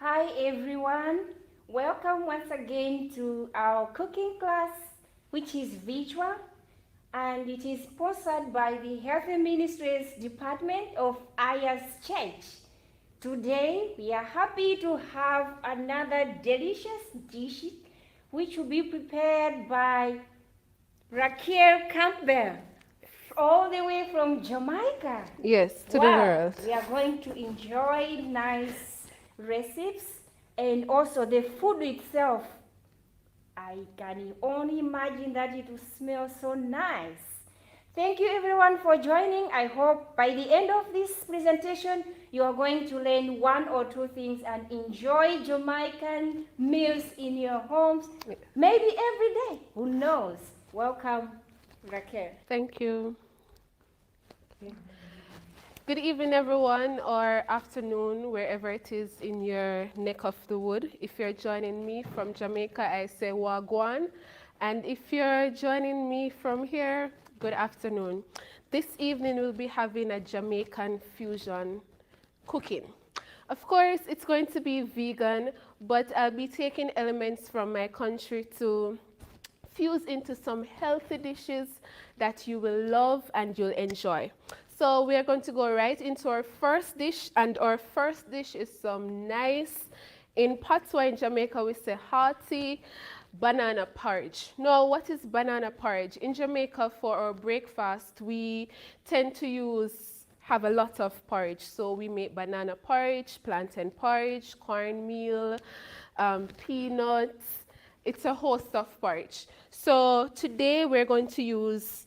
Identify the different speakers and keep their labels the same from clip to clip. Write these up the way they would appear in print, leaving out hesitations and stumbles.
Speaker 1: Hi everyone, welcome once again to our cooking class, which is virtual, and it is sponsored by the Healthy Ministries Department of AIIAS Church. Today we are happy to have another delicious dish which will be prepared by Racquel Campbell, all the way from Jamaica.
Speaker 2: Yes, to the
Speaker 1: Wow,
Speaker 2: world.
Speaker 1: we are going to enjoy nice recipes and also the food itself. I can only imagine that it will smell so nice. Thank you everyone for joining. I hope by the end of this presentation you are going to learn one or two things and enjoy Jamaican meals in your homes, maybe every day. Who knows? Welcome, Raquel.
Speaker 2: Thank you. Good evening, everyone, or afternoon, wherever it is in your neck of the wood. If you're joining me from Jamaica, I say Wagwan. And if you're joining me from here, good afternoon. This evening, we'll be having a Jamaican fusion cooking. Of course, it's going to be vegan, but I'll be taking elements from my country to fuse into some healthy dishes that you will love and you'll enjoy. So we are going to go right into our first dish, and our first dish is some nice, in patois in Jamaica we say hearty banana porridge. Now, what is banana porridge? In Jamaica for our breakfast we tend to have a lot of porridge. So we make banana porridge, plantain porridge, cornmeal, peanuts. It's a host of porridge. So today we're going to use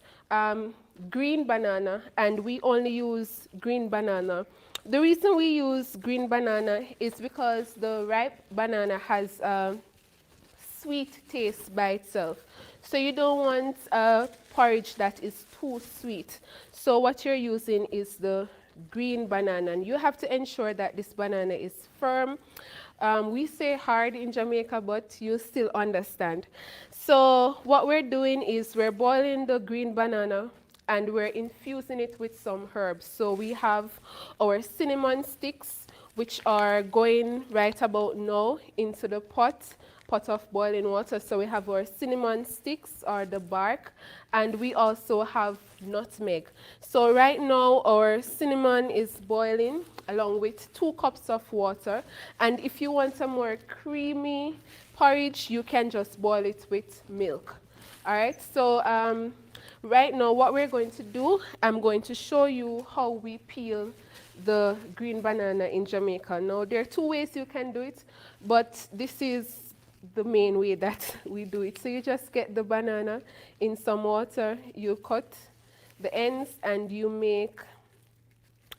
Speaker 2: green banana, and we only use green banana. The reason we use green banana is because the ripe banana has a sweet taste by itself. So you don't want a porridge that is too sweet. So what you're using is the green banana, and you have to ensure that this banana is firm. We say hard in Jamaica, but you still understand. So what we're doing is we're boiling the green banana and we're infusing it with some herbs. So we have our cinnamon sticks, which are going right about now into the pot of boiling water. So we have our cinnamon sticks, or the bark, and we also have nutmeg. So right now our cinnamon is boiling along with 2 cups of water, and if you want a more creamy porridge, you can just boil it with milk. All right, so right now what we're going to do, I'm going to show you how we peel the green banana in Jamaica. Now, there are 2 ways you can do it, but this is the main way that we do it. So you just get the banana in some water, you cut the ends, and you make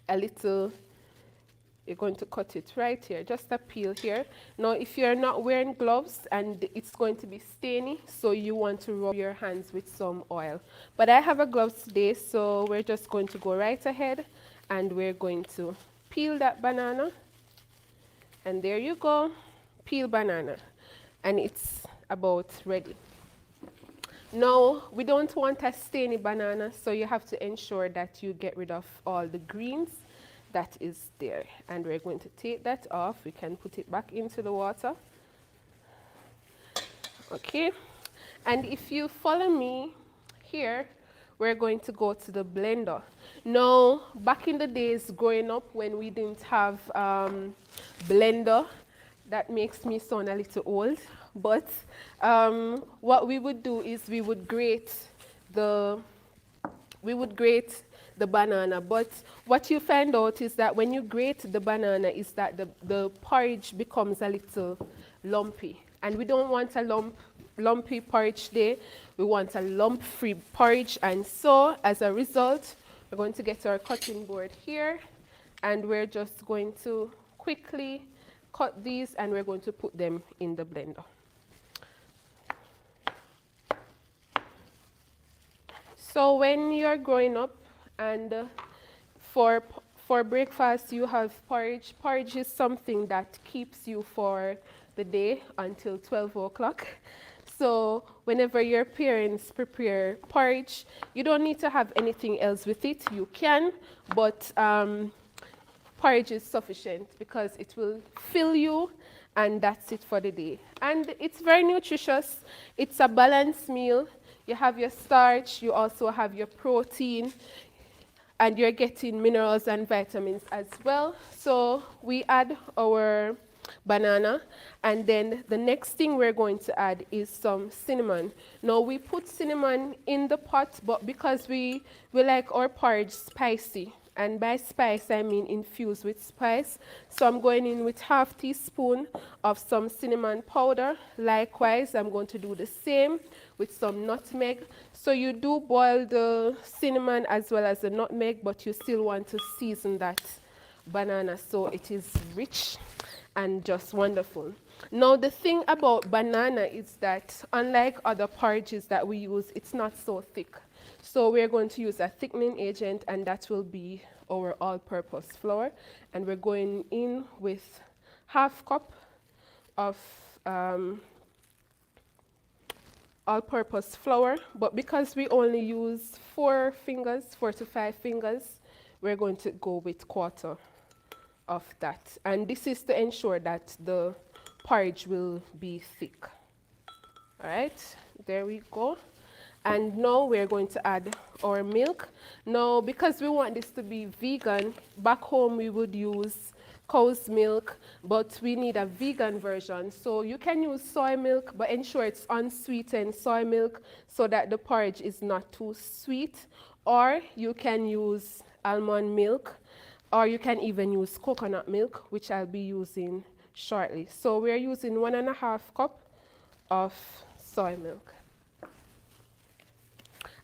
Speaker 2: a little, you're going to cut it right here, just a peel here. Now, if you're not wearing gloves and it's going to be stainy, so you want to rub your hands with some oil. But I have a gloves today, so we're just going to go right ahead and we're going to peel that banana. And there you go, peel banana. And it's about ready. Now, we don't want a stainy banana, so you have to ensure that you get rid of all the greens that is there. And we're going to take that off. We can put it back into the water. Okay. And if you follow me here, we're going to go to the blender. Now, back in the days growing up when we didn't have blender, that makes me sound a little old, but what we would do is we would grate the banana. But what you find out is that when you grate the banana is that the porridge becomes a little lumpy. And we don't want a lumpy porridge there. We want a lump-free porridge. And so, as a result, we're going to get our cutting board here, and we're just going to quickly cut these, and we're going to put them in the blender. So when you're growing up and for breakfast you have porridge. Porridge is something that keeps you for the day until 12 o'clock. So whenever your parents prepare porridge, you don't need to have anything else with it. You can, but porridge is sufficient because it will fill you and that's it for the day. And it's very nutritious. It's a balanced meal. You have your starch, you also have your protein, and you're getting minerals and vitamins as well. So we add our banana, and then the next thing we're going to add is some cinnamon. Now we put cinnamon in the pot, but because we like our porridge spicy, and by spice I mean infused with spice, so I'm going in with half teaspoon of some cinnamon powder. Likewise, I'm going to do the same with some nutmeg. So you do boil the cinnamon as well as the nutmeg, but you still want to season that banana so it is rich and just wonderful. Now the thing about banana is that unlike other porridges that we use, it's not so thick. So we're going to use a thickening agent, and that will be our all-purpose flour. And we're going in with half cup of all-purpose flour, but because we only use 4 to 5 fingers, we're going to go with quarter of that. And this is to ensure that the porridge will be thick. All right, there we go. And now we're going to add our milk. Now, because we want this to be vegan, back home we would use cow's milk, but we need a vegan version. So you can use soy milk, but ensure it's unsweetened soy milk so that the porridge is not too sweet. Or you can use almond milk, or you can even use coconut milk, which I'll be using shortly. So we're using 1.5 cup of soy milk.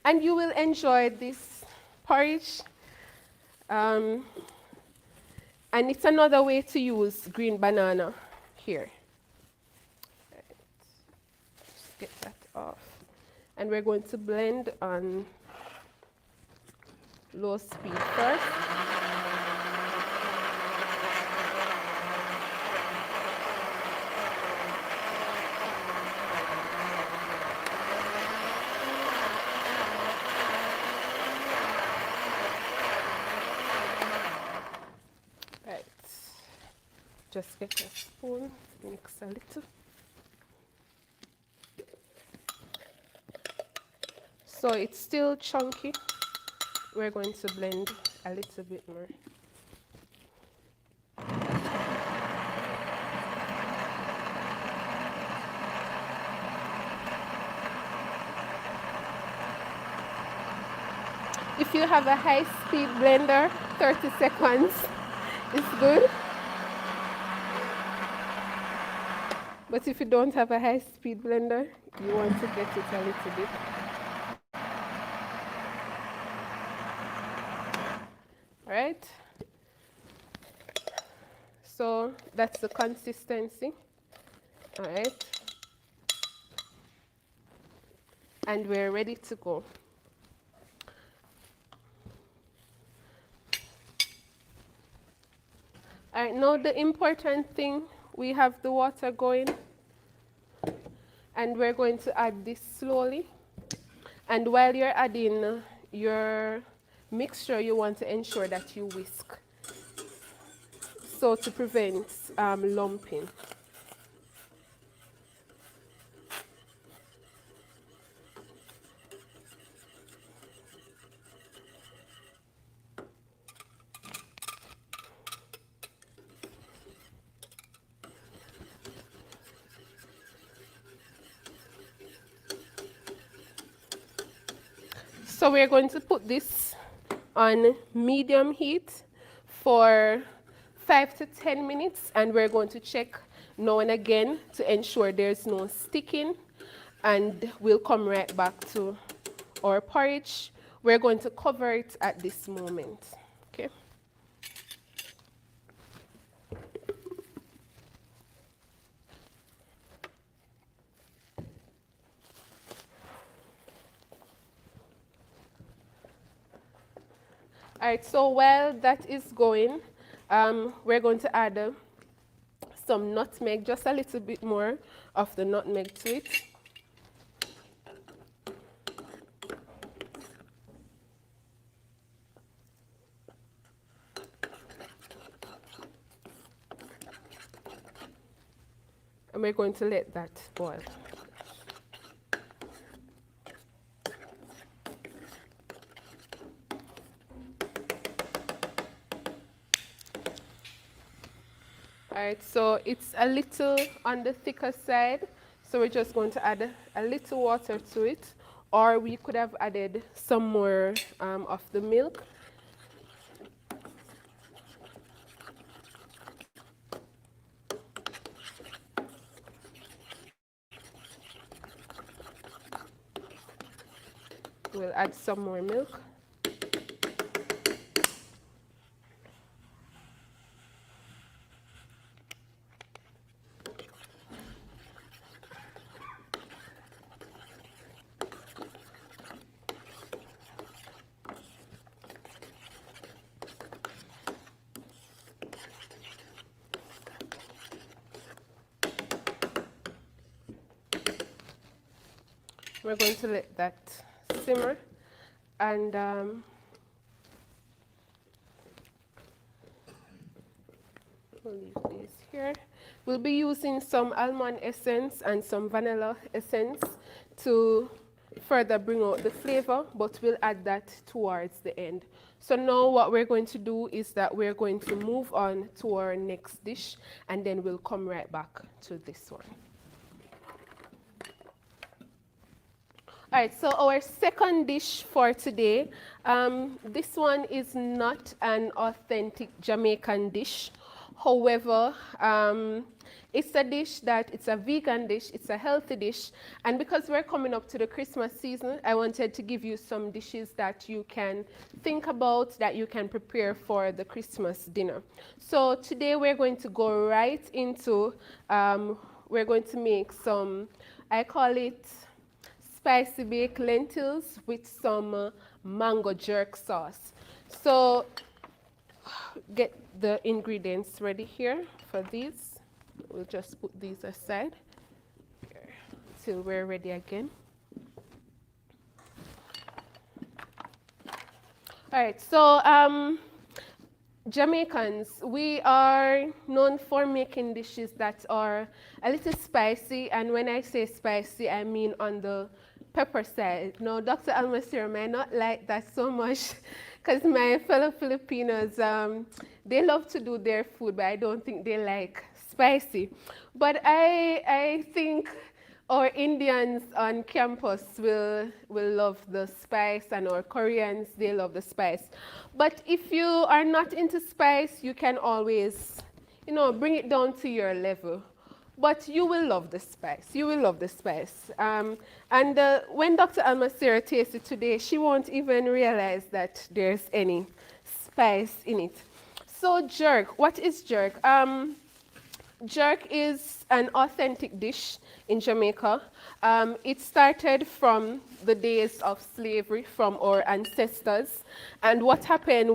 Speaker 2: And you will enjoy this porridge. And it's another way to use green banana here. Right. Just get that off. And we're going to blend on low speed first. Just get a spoon, mix a little. So it's still chunky. We're going to blend a little bit more. If you have a high-speed blender, 30 seconds is good. But if you don't have a high-speed blender, you want to get it a little bit. All right? So that's the consistency. All right? And we're ready to go. All right, now the important thing, we have the water going, and we're going to add this slowly. And while you're adding your mixture, you want to ensure that you whisk, so to prevent lumping. So we're going to put this on medium heat for 5 to 10 minutes, and we're going to check now and again to ensure there's no sticking, and we'll come right back to our porridge. We're going to cover it at this moment. Okay. All right, so while that is going, we're going to add some nutmeg, just a little bit more of the nutmeg to it. and we're going to let that boil. All right, so it's a little on the thicker side, so we're just going to add a little water to it, or we could have added some more of the milk. We'll add some more milk. We're going to let that simmer, and we'll leave these here. We'll be using some almond essence and some vanilla essence to further bring out the flavor, but we'll add that towards the end. So now what we're going to do is that we're going to move on to our next dish, and then we'll come right back to this one. All right, so our second dish for today, this one is not an authentic Jamaican dish. However, it's a dish that, it's a vegan dish, it's a healthy dish, and because we're coming up to the Christmas season, I wanted to give you some dishes that you can think about, that you can prepare for the Christmas dinner. So today we're going to go right into, we're going to make some, I call it spicy baked lentils with some mango jerk sauce. So get the ingredients ready here for these. We'll just put these aside here till we're ready again. All right, so Jamaicans, we are known for making dishes that are a little spicy, and when I say spicy, I mean on the pepper side. Now, Dr. Almasira may not like that so much, because my fellow Filipinos, they love to do their food, but I don't think they like spicy. But I think our Indians on campus will love the spice, and our Koreans, they love the spice. But if you are not into spice, you can always, you know, bring it down to your level. But you will love the spice. You will love the spice. And when Dr. Almasira tastes it today, she won't even realize that there's any spice in it. So jerk, what is jerk? Jerk is an authentic dish in Jamaica. It started from the days of slavery, from our ancestors. And what happened,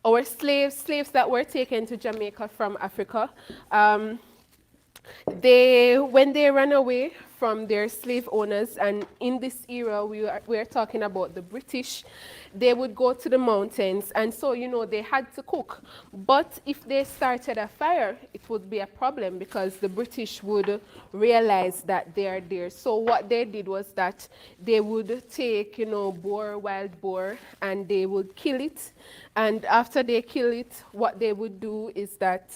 Speaker 2: our slaves that were taken to Jamaica from Africa, when they ran away from their slave owners, and in this era we are talking about the British, they would go to the mountains, and so, you know, they had to cook. But if they started a fire, it would be a problem, because the British would realize that they are there. So what they did was that they would take, you know, wild boar, and they would kill it. And after they kill it, what they would do is that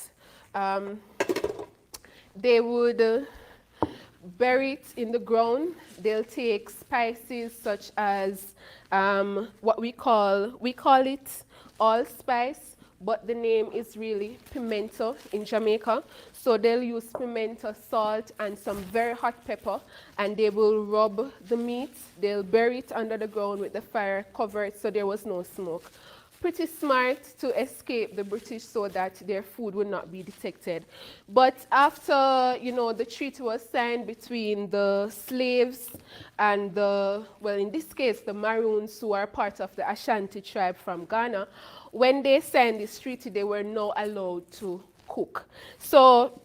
Speaker 2: they would bury it in the ground. They'll take spices such as what we call it allspice, but the name is really pimento in Jamaica. So they'll use pimento, salt, and some very hot pepper, and they will rub the meat. They'll bury it under the ground with the fire, cover it so there was no smoke. Pretty smart to escape the British so that their food would not be detected. But after, you know, the treaty was signed between the slaves and in this case, the Maroons, who are part of the Ashanti tribe from Ghana, when they signed this treaty, they were not allowed to cook. So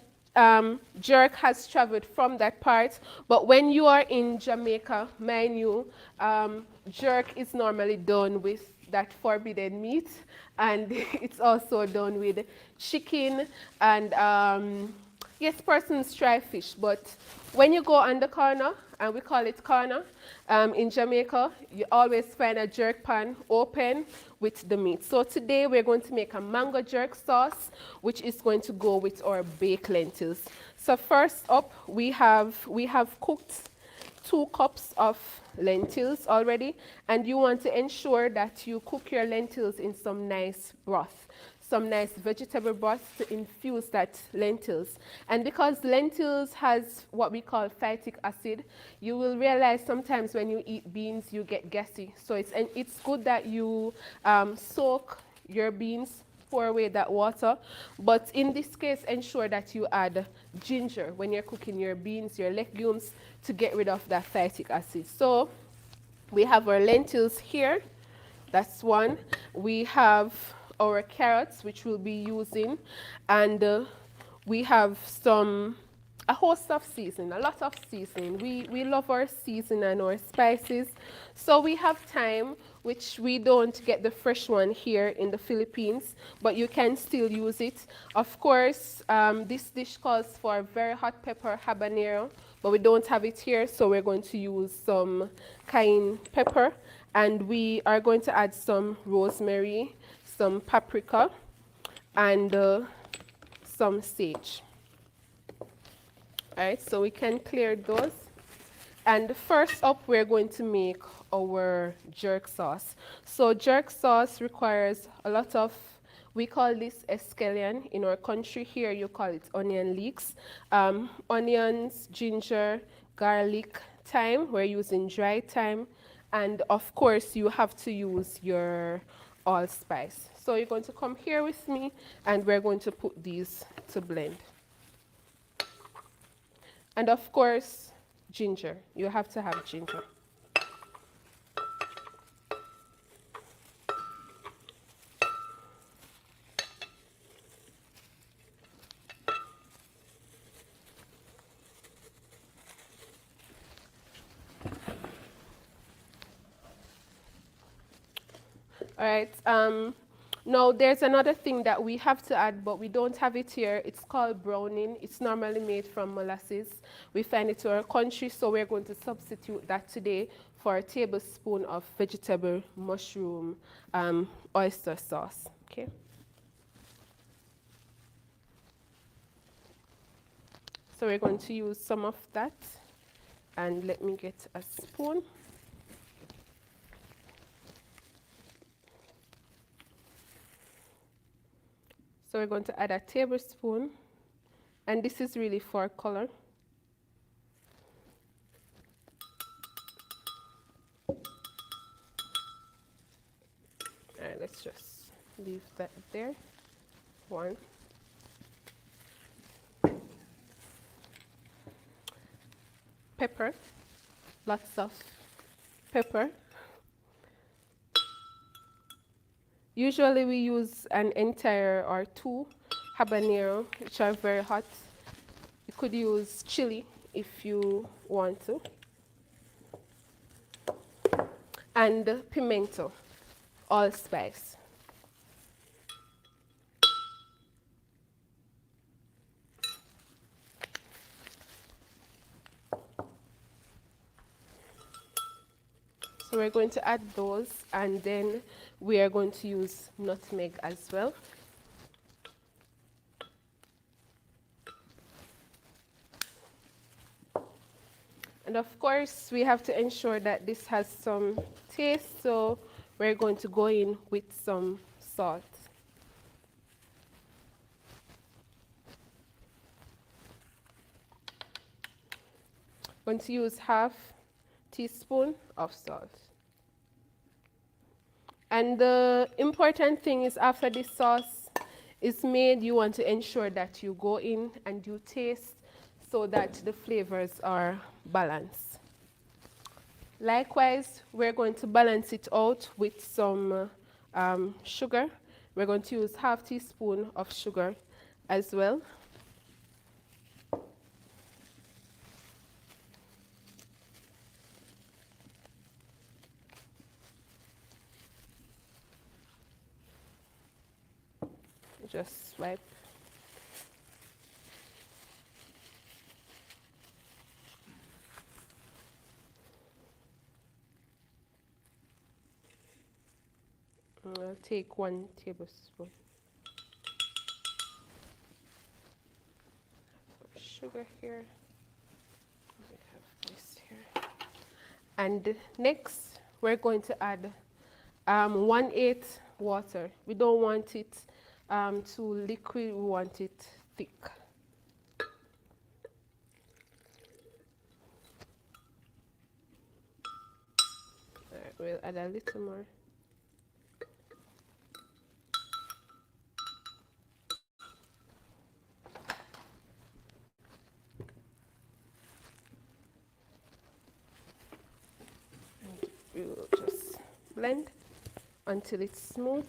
Speaker 2: jerk has traveled from that part, but when you are in Jamaica, mind you, jerk is normally done with that forbidden meat, and it's also done with chicken and yes, persons try fish, but when you go on the corner, and we call it corner, in Jamaica, you always find a jerk pan open with the meat. So today we're going to make a mango jerk sauce, which is going to go with our baked lentils. So first up, we have cooked 2 cups of lentils already, and you want to ensure that you cook your lentils in some nice broth, some nice vegetable broth to infuse that lentils. And because lentils has what we call phytic acid, you will realize sometimes when you eat beans you get gassy. So it's good that you soak your beans, pour away that water, but in this case ensure that you add ginger when you're cooking your beans, your legumes, to get rid of that phytic acid. So we have our lentils here, that's one. We have our carrots, which we'll be using, and we have a host of seasoning, a lot of seasoning. We love our seasoning and our spices, so we have thyme, which we don't get the fresh one here in the Philippines, but you can still use it. Of course, this dish calls for very hot pepper habanero, but we don't have it here, so we're going to use some cayenne pepper, and we are going to add some rosemary, some paprika, and some sage. All right, so we can clear those. And first up, we're going to make our jerk sauce. So jerk sauce requires a lot of, we call this escallion. In our country here, you call it onion leeks. Onions, ginger, garlic, thyme. We're using dry thyme. And of course, you have to use your allspice. So you're going to come here with me, and we're going to put these to blend. And of course, ginger. You have to have ginger. All right. Now, there's another thing that we have to add, but we don't have it here. It's called browning. It's normally made from molasses. We find it in our country, so we're going to substitute that today for a tablespoon of vegetable mushroom oyster sauce. Okay. So we're going to use some of that, and let me get a spoon. So we're going to add a tablespoon, and this is really for color. All right, let's just leave that there. 1. Pepper, lots of pepper. Usually we use an entire or 2 habanero, which are very hot. You could use chili if you want to. And pimento, allspice. So we're going to add those, and then we are going to use nutmeg as well. And of course, we have to ensure that this has some taste, so we're going to go in with some salt. I'm going to use half teaspoon of salt. And the important thing is, after this sauce is made, you want to ensure that you go in and you taste so that the flavors are balanced. Likewise, we're going to balance it out with some sugar. We're going to use half teaspoon of sugar as well. Just swipe. I'll take 1 tablespoon. Sugar here. We have this here. And next, we're going to add 1/8 water. We don't want it too liquid, we want it thick. All right, we'll add a little more. And we will just blend until it's smooth.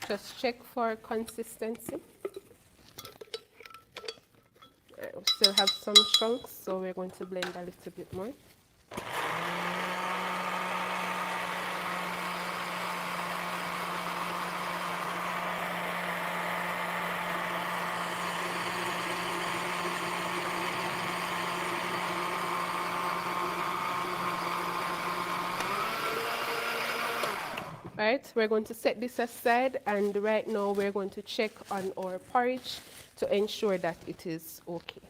Speaker 2: Just check for consistency. Right, we still have some chunks, so we're going to blend a little bit more. Right, we're going to set this aside, and right now we're going to check on our porridge to ensure that it is okay.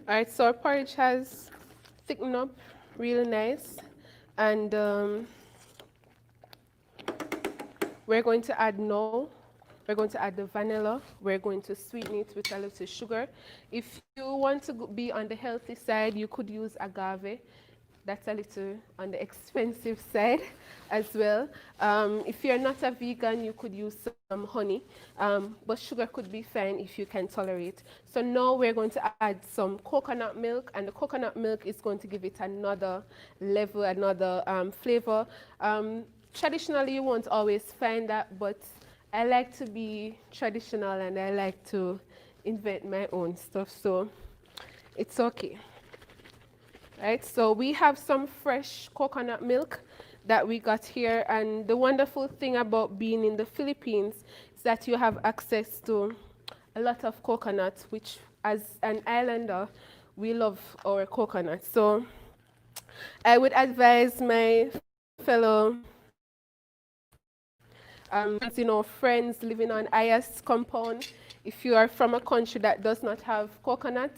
Speaker 2: All right, so our porridge has thickened up real nice, and we're going to add now. We're going to add the vanilla. We're going to sweeten it with a little sugar. If you want to be on the healthy side, you could use agave. That's a little on the expensive side as well. If you're not a vegan, you could use some honey, but sugar could be fine if you can tolerate. So now we're going to add some coconut milk, and the coconut milk is going to give it another level, another flavor. Traditionally, you won't always find that, but I like to be traditional and I like to invent my own stuff, so it's okay. Right, so we have some fresh coconut milk that we got here, and the wonderful thing about being in the Philippines is that you have access to a lot of coconut, which as an islander, we love our coconut. So I would advise my fellow friends living on AIIAS compound, if you are from a country that does not have coconut,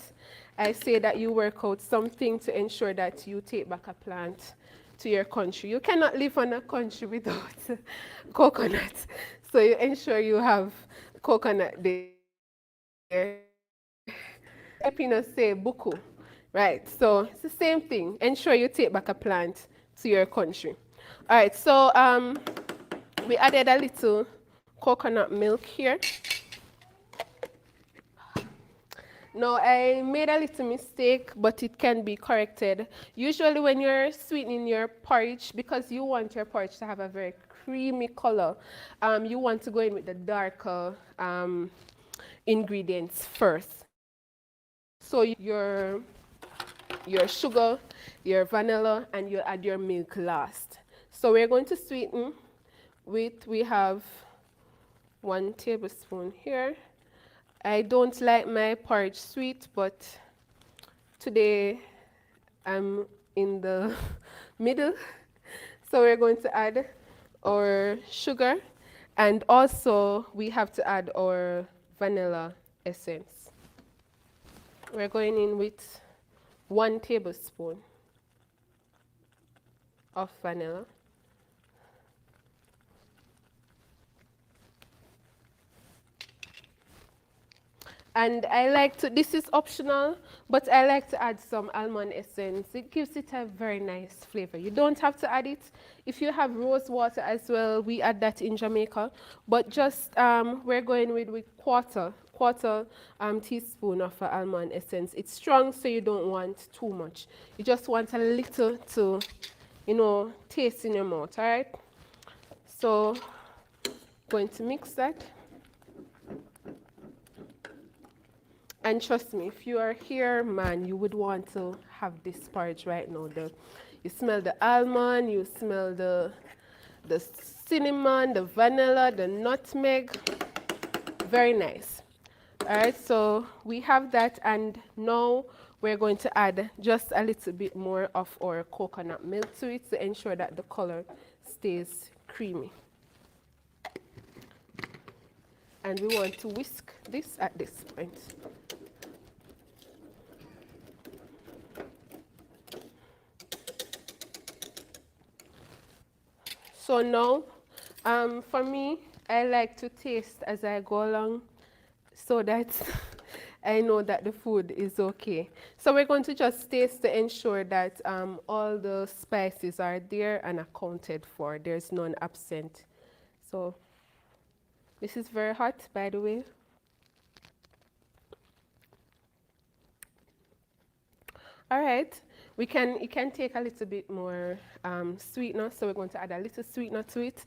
Speaker 2: I say that you work out something to ensure that you take back a plant to your country. You cannot live on a country without coconut, so you ensure you have coconut there. Filipinos say buku, right? So it's the same thing. Ensure you take back a plant to your country. All right, so we added a little coconut milk here. Now, I made a little mistake, but it can be corrected. Usually when you're sweetening your porridge, because you want your porridge to have a very creamy color, you want to go in with the darker ingredients first. So your sugar, your vanilla, and you add your milk last. So we're going to sweeten with, we have 1 tablespoon here. I don't like my porridge sweet, but today I'm in the middle. So we're going to add our sugar, and also we have to add our vanilla essence. We're going in with 1 tablespoon of vanilla. And I like to, this is optional, but I like to add some almond essence. It gives it a very nice flavor. You don't have to add it. If you have rose water as well, we add that in Jamaica. But just, we're going with quarter teaspoon of almond essence. It's strong, so you don't want too much. You just want a little to, you know, taste in your mouth, all right? So, going to mix that. And trust me, if you are here, man, you would want to have this porridge right now. You smell the almond, you smell the cinnamon, the vanilla, the nutmeg. Very nice. All right, so we have that, and now we're going to add just a little bit more of our coconut milk to it to ensure that the color stays creamy. And we want to whisk this at this point. So now, for me, I like to taste as I go along so that I know that the food is okay. So we're going to just taste to ensure that all the spices are there and accounted for. There's none absent. So this is very hot, by the way. All right. It can take a little bit more sweetener, so we're going to add a little sweetener to it.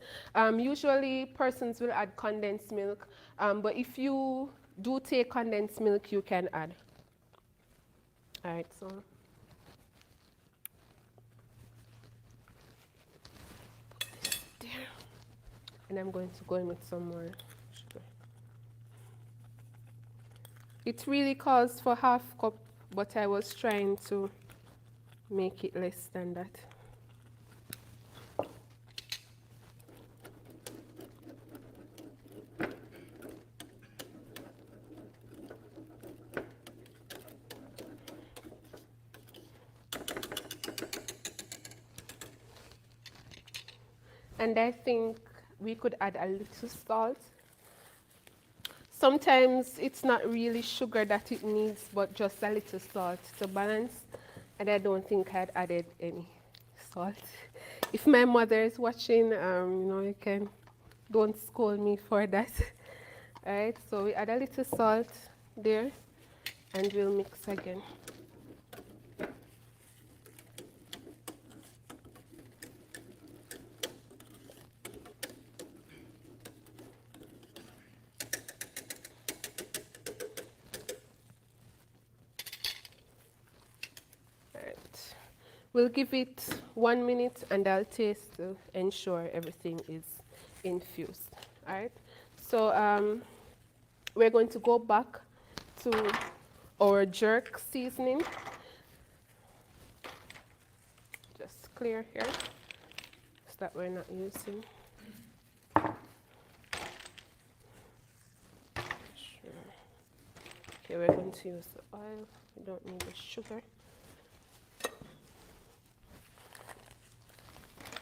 Speaker 2: Usually, persons will add condensed milk, but if you do take condensed milk, you can add. All right, so. There. And I'm going to go in with some more sugar. It really calls for half cup, but I was trying to make it less than that. And I think we could add a little salt. Sometimes it's not really sugar that it needs, but just a little salt to balance. And I don't think I'd added any salt. If my mother is watching, you know, don't scold me for that. All right, so we add a little salt there, and we'll mix again. We'll give it 1 minute and I'll taste to ensure everything is infused. All right. So we're going to go back to our jerk seasoning. Just clear here so that we're not using. Sure. Okay, we're going to use the oil. We don't need the sugar.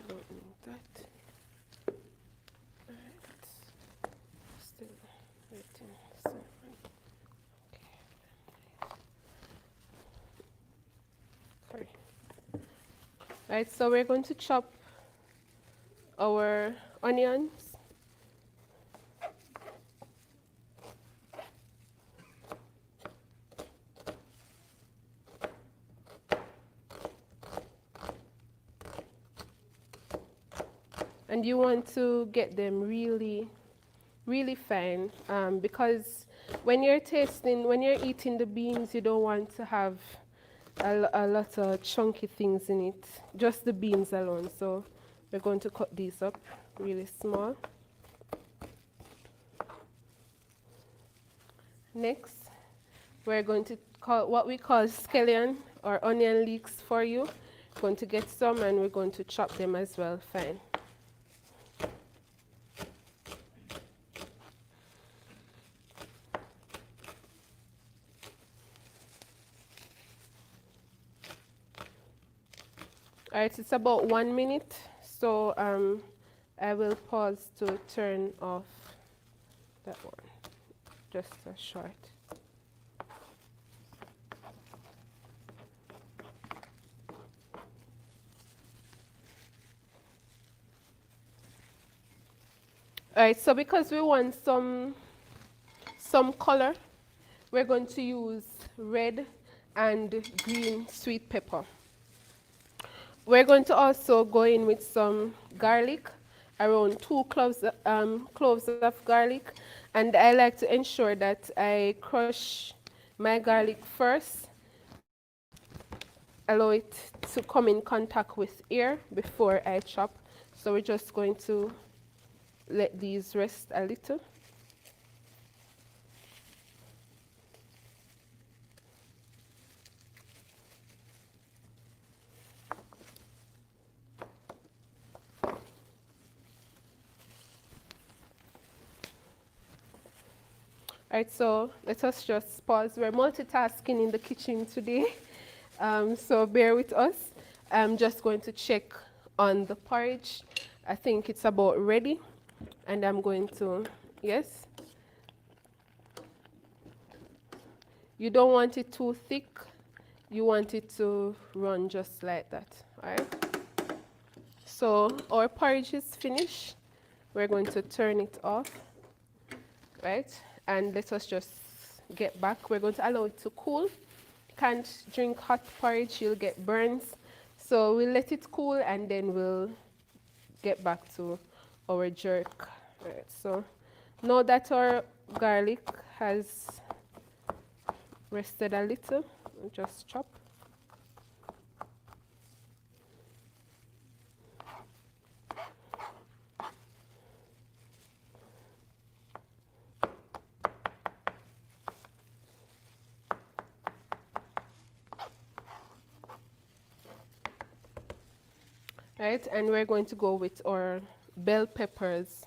Speaker 2: Don't need that. Alright. Still waiting. Okay. Alright, so we're going to chop our onions. And you want to get them really, really fine because when you're eating the beans, you don't want to have a lot of chunky things in it, just the beans alone. So we're going to cut these up really small. Next, we're going to call what we call scallion or onion leeks for you. We're going to get some and we're going to chop them as well fine. All right, it's about 1 minute, so I will pause to turn off that one, just a short. All right, so because we want some color, we're going to use red and green sweet pepper. We're going to also go in with some garlic, around 2 cloves of garlic. And I like to ensure that I crush my garlic first, allow it to come in contact with air before I chop. So we're just going to let these rest a little. All right, so let us just pause. We're multitasking in the kitchen today, so bear with us. I'm just going to check on the porridge. I think it's about ready, and I'm going to, yes. You don't want it too thick. You want it to run just like that, all right? So our porridge is finished. We're going to turn it off, right? And let us just get back. We're going to allow it to cool. Can't drink hot porridge, you'll get burns. So we'll let it cool and then we'll get back to our jerk. Right, so now that our garlic has rested a little, we'll just chop. Right, and we're going to go with our bell peppers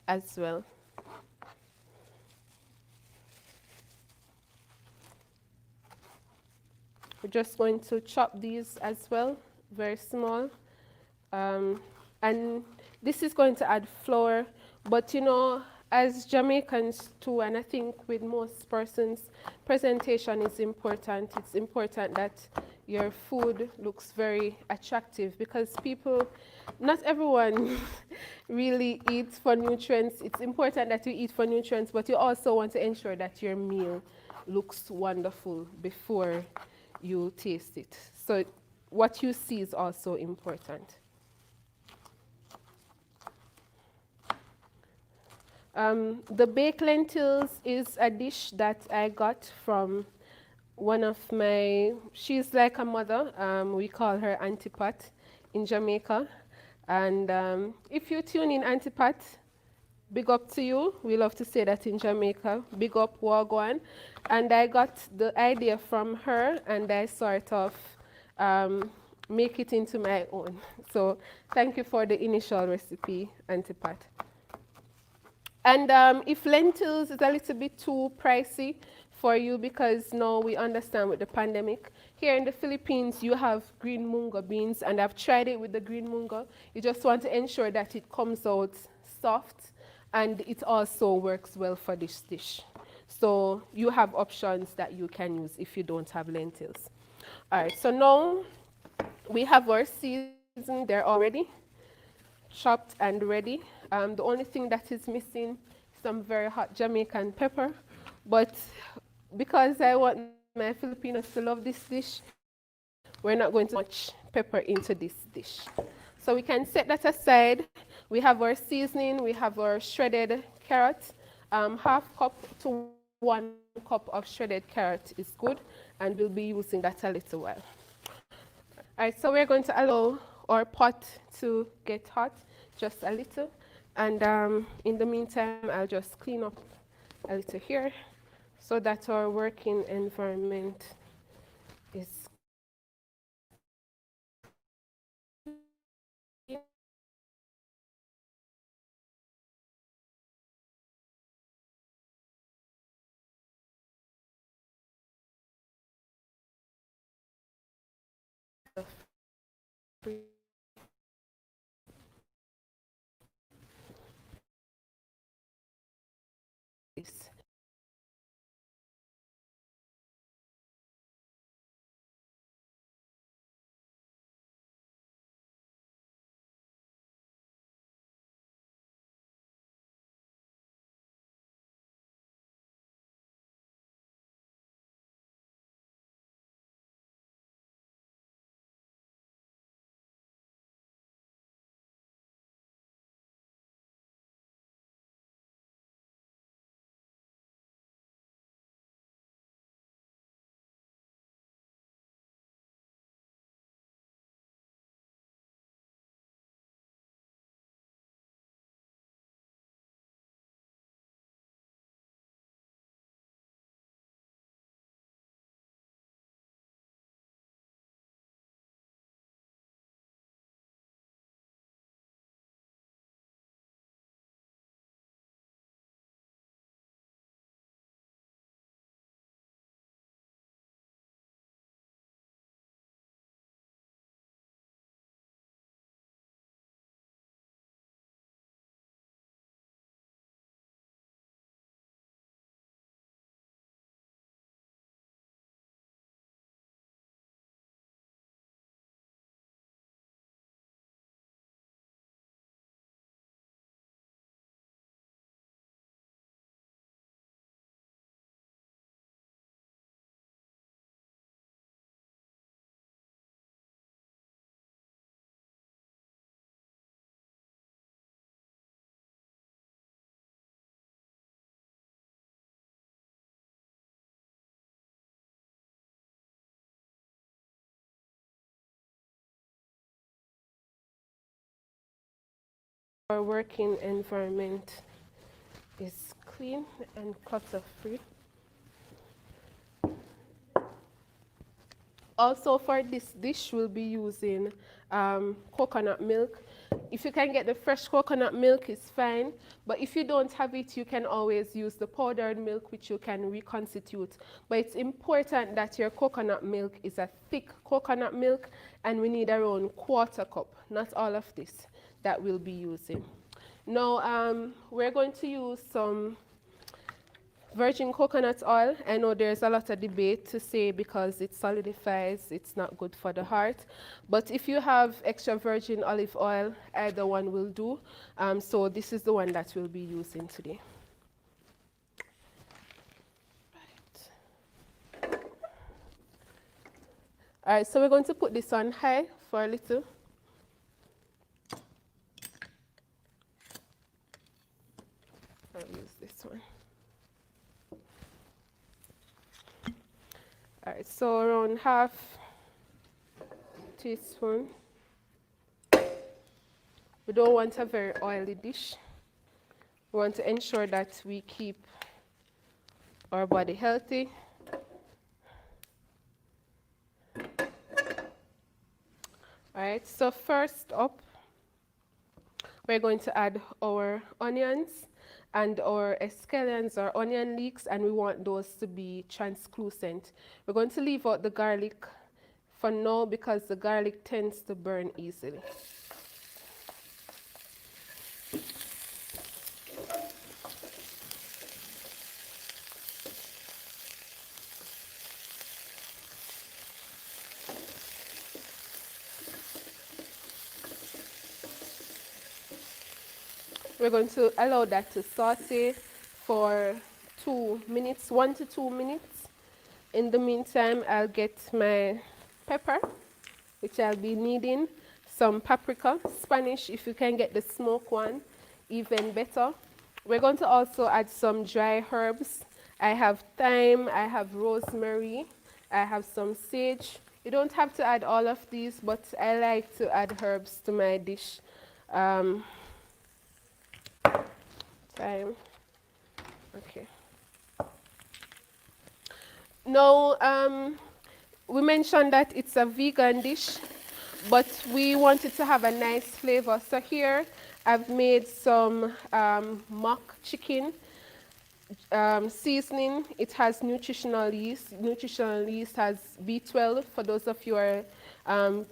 Speaker 2: as well. We're just going to chop these as well, very small. And this is going to add flour, but you know, as Jamaicans too, and I think with most persons, presentation is important. It's important that your food looks very attractive because people, not everyone really eats for nutrients. It's important that you eat for nutrients, but you also want to ensure that your meal looks wonderful before you taste it. So what you see is also important. The baked lentils is a dish that I got from one of my, she's like a mother. We call her Auntie Pat in Jamaica. And if you tune in Auntie Pat, big up to you. We love to say that in Jamaica. Big up, Wagwan. And I got the idea from her and I sort of make it into my own. So thank you for the initial recipe, Auntie Pat. And if lentils is a little bit too pricey for you because now we understand with the pandemic, here in the Philippines you have green mungo beans and I've tried it with the green mungo. You just want to ensure that it comes out soft and it also works well for this dish. So you have options that you can use if you don't have lentils. All right, so now we have our season, they're already chopped and ready. The only thing that is missing is some very hot Jamaican pepper. But because I want my Filipinos to love this dish, we're not going to put much pepper into this dish. So we can set that aside. We have our seasoning, we have our shredded carrot. Half cup to 1 cup of shredded carrot is good, and we'll be using that a little while. All right, so we're going to allow our pot to get hot just a little. And in the meantime, I'll just clean up a little here so that our working environment is free. our working environment is clean and clutter free. Also for this dish, we'll be using coconut milk. If you can get the fresh coconut milk, it's fine. But if you don't have it, you can always use the powdered milk, which you can reconstitute. But it's important that your coconut milk is a thick coconut milk, and we need around 1/4 cup, not all of this, that we'll be using. Now, we're going to use some virgin coconut oil. I know there's a lot of debate to say because it solidifies, it's not good for the heart. But if you have extra virgin olive oil, either one will do. So this is the one that we'll be using today. Right. All right, so we're going to put this on high for a little. I'll use this one. All right, so around 1/2 teaspoon. We don't want a very oily dish. We want to ensure that we keep our body healthy. All right, so first up, we're going to add our onions and our scallions or onion leeks, and we want those to be translucent. We're going to leave out the garlic for now because the garlic tends to burn easily. We're going to allow that to saute for 2 minutes, 1 to 2 minutes. In the meantime, I'll get my pepper, which I'll be needing, some paprika, Spanish, if you can get the smoked one, even better. We're going to also add some dry herbs. I have thyme, I have rosemary, I have some sage. You don't have to add all of these, but I like to add herbs to my dish. Thyme. Okay. Now, we mentioned that it's a vegan dish, but we want it to have a nice flavor. So here I've made some mock chicken seasoning. It has nutritional yeast. Nutritional yeast has B12. For those of you who are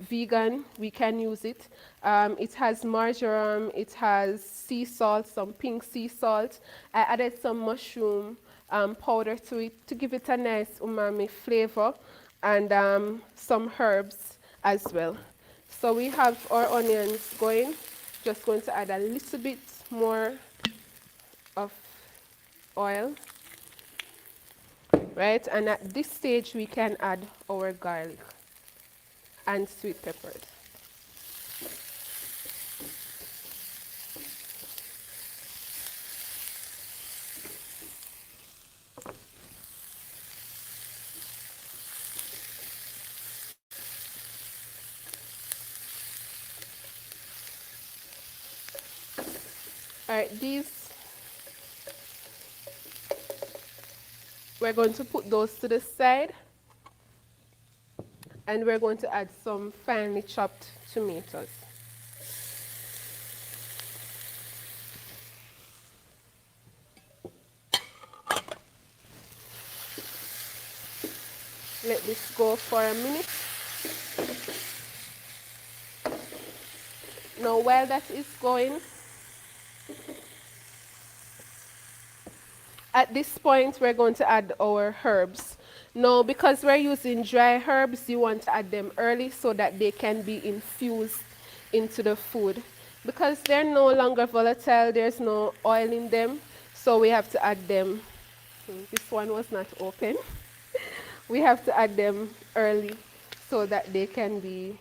Speaker 2: vegan, we can use it. It has marjoram. It has sea salt, some pink sea salt. I added some mushroom powder to it to give it a nice umami flavor, and some herbs as well. So we have our onions going. Just going to add a little bit more of oil, right? And at this stage we can add our garlic and sweet peppers. All right, these, we're going to put those to the side, and we're going to add some finely chopped tomatoes. Let this go for a minute. Now, while that is going, at this point, we're going to add our herbs. Now, because we're using dry herbs, you want to add them early so that they can be infused into the food. Because they're no longer volatile, there's no oil in them, so we have to add them. This one was not open. We have to add them early so that they can be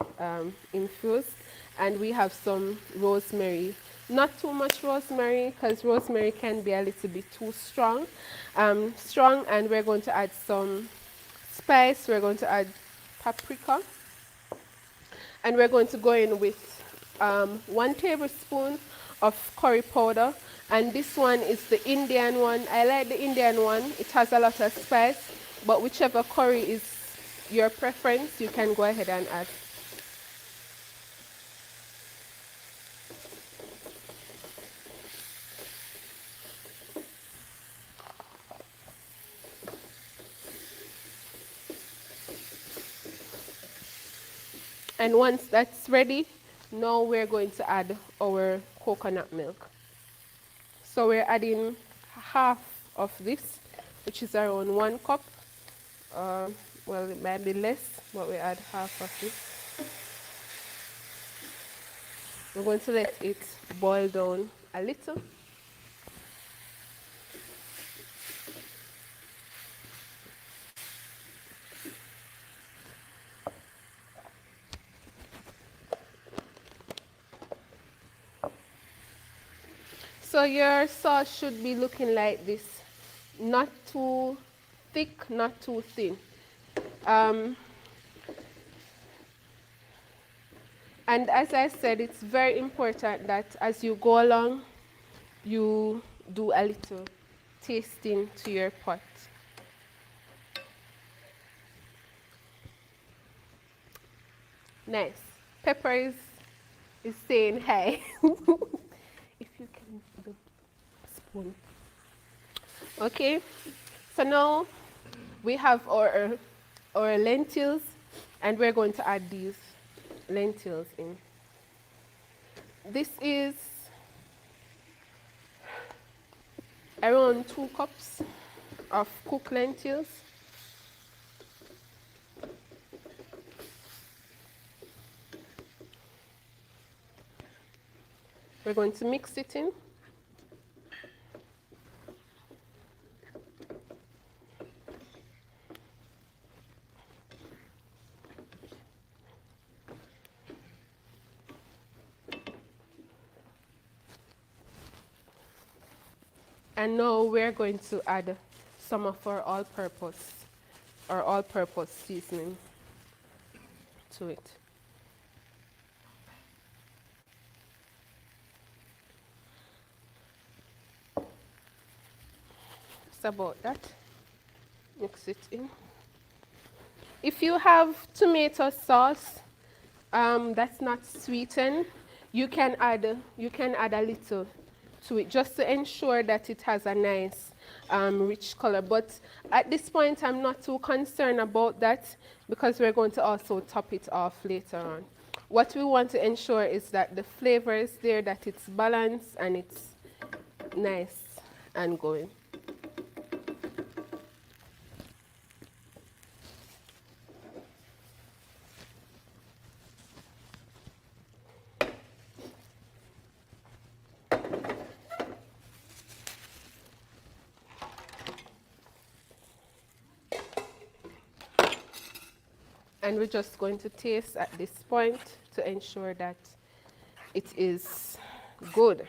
Speaker 2: infused. And we have some rosemary. Not too much rosemary, because rosemary can be a little bit too strong. And we're going to add some spice. We're going to add paprika. And we're going to go in with 1 tablespoon of curry powder. And this one is the Indian one. I like the Indian one. It has a lot of spice, but whichever curry is your preference, you can go ahead and add. And once that's ready, now we're going to add our coconut milk. So we're adding half of this, which is around 1 cup. Well, it might be less, but we add half of it. We're going to let it boil down a little. So your sauce should be looking like this, not too thick, not too thin. And as I said, it's very important that as you go along, you do a little tasting to your pot. Nice. Pepper is saying hi. If you can, the spoon. Okay. So now we have our lentils, and we're going to add these lentils in. This is around 2 cups of cooked lentils. We're going to mix it in. And now we're going to add some of our all-purpose seasoning to it. Just about that. Mix it in. If you have tomato sauce that's not sweetened, you can add a little to it just to ensure that it has a nice rich color. But at this point, I'm not too concerned about that because we're going to also top it off later on. What we want to ensure is that the flavor is there, that it's balanced and it's nice and going. And we're just going to taste at this point to ensure that it is good.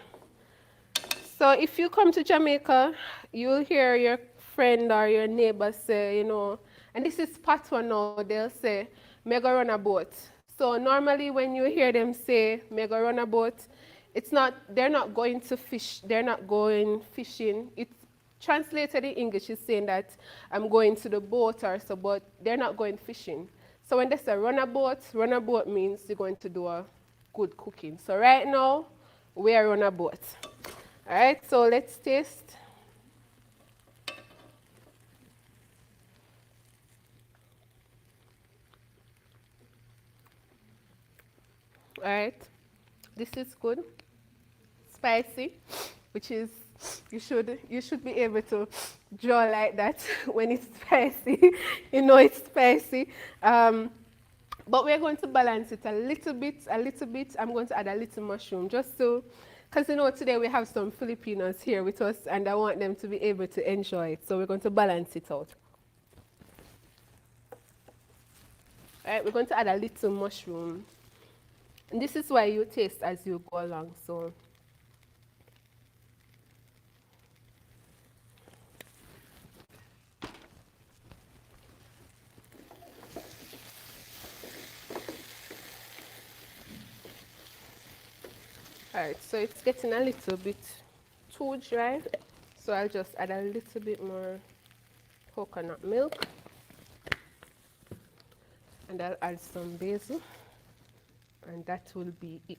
Speaker 2: So if you come to Jamaica, you'll hear your friend or your neighbor say, you know, and this is patois now, they'll say, mega run a boat. So normally when you hear them say mega run a boat, they're not going to fish, they're not going fishing. It's translated in English is saying that I'm going to the boat or so, but they're not going fishing. So when they say run a boat means you're going to do a good cooking. So right now, we are on a boat. All right, so let's taste. All right, this is good. Spicy, which is, you should be able to draw like that when it's spicy. You know it's spicy. But we're going to balance it a little bit. I'm going to add a little mushroom just so, because you know today we have some Filipinos here with us and I want them to be able to enjoy it. So we're going to balance it out. All right, we're going to add a little mushroom. And this is why you taste as you go along. So Alright, so it's getting a little bit too dry, so I'll just add a little bit more coconut milk, and I'll add some basil, and that will be it.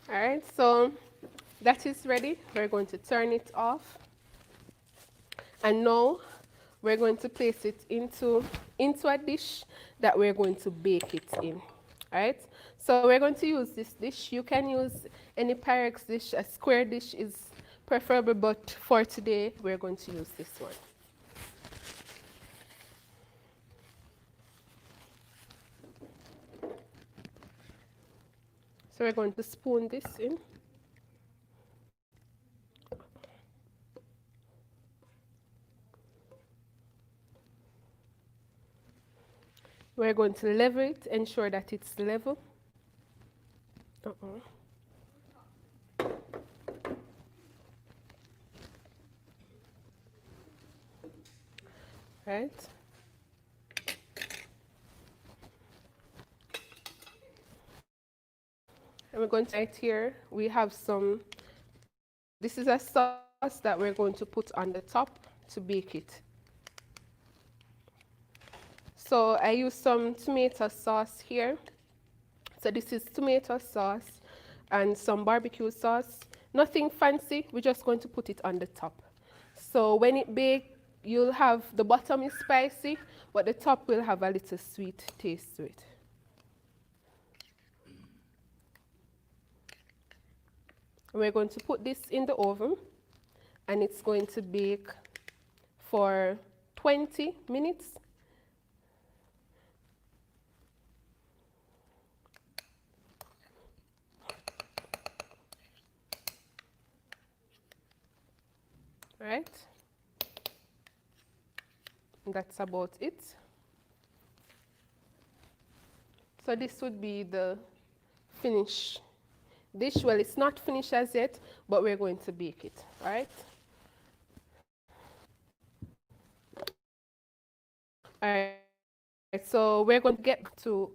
Speaker 2: Alright, so that is ready. We're going to turn it off. And now we're going to place it into a dish that we're going to bake it in. All right, so we're going to use this dish. You can use any Pyrex dish. A square dish is preferable, but for today, we're going to use this one. So we're going to spoon this in. We're going to level it, ensure that it's level. Right. And we're going to right here, we have some, this is a sauce that we're going to put on the top to bake it. So I use some tomato sauce here. So this is tomato sauce and some barbecue sauce. Nothing fancy, we're just going to put it on the top. So when it bakes, you'll have, the bottom is spicy, but the top will have a little sweet taste to it. We're going to put this in the oven, and it's going to bake for 20 minutes. Right? That's about it. So this would be the finished dish. Well, it's not finished as yet, but we're going to bake it, all right? All right, so we're going to get to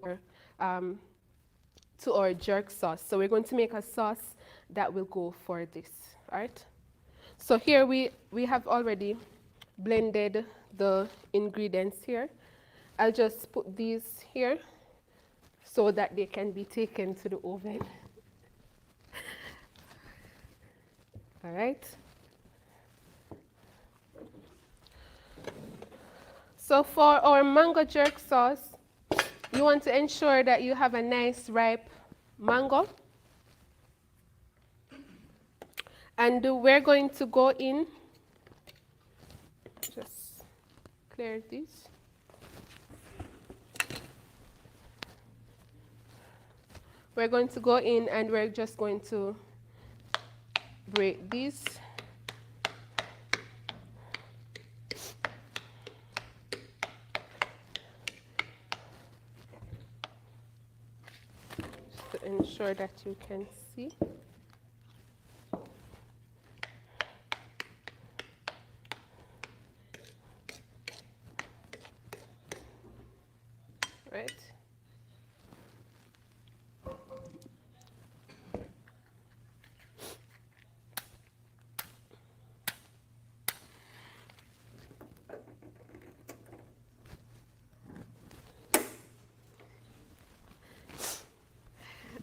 Speaker 2: our jerk sauce. So we're going to make a sauce that will go for this, all right? So here we have already blended the ingredients here. I'll just put these here so that they can be taken to the oven. All right. So for our mango jerk sauce, you want to ensure that you have a nice ripe mango. And we're going to go in, just clear this. We're going to go in and we're just going to break these. Just to ensure that you can see. Right.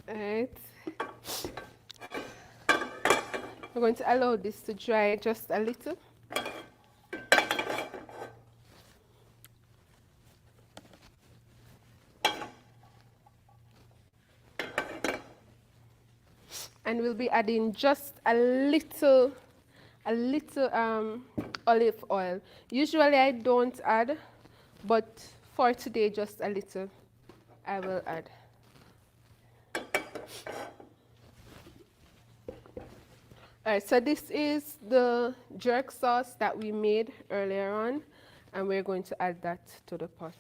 Speaker 2: All right. We're going to allow this to dry just a little. And we'll be adding just a little olive oil. Usually I don't add, but for today, just a little I will add. All right, so this is the jerk sauce that we made earlier on, and we're going to add that to the pot.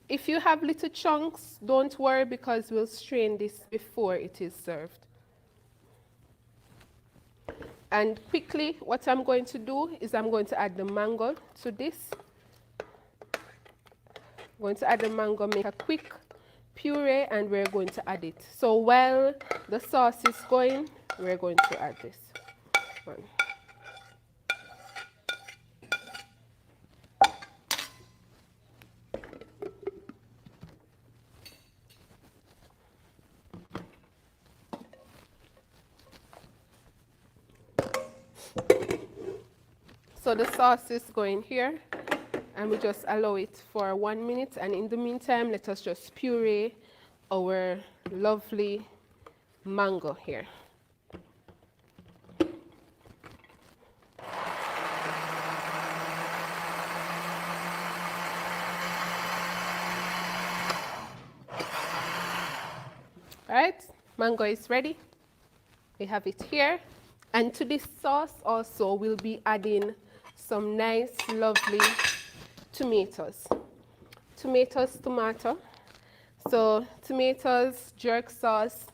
Speaker 2: If you have little chunks, don't worry because we'll strain this before it is served. And quickly, what I'm going to do is I'm going to add the mango to this. I'm going to add the mango, make a quick puree, and we're going to add it. So while the sauce is going, we're going to add this one. So the sauce is going here, and we just allow it for 1 minute, and in the meantime, let us just puree our lovely mango here. All right, mango is ready. We have it here. And to this sauce also, we'll be adding some nice, lovely tomatoes. Tomato. So tomatoes, jerk sauce,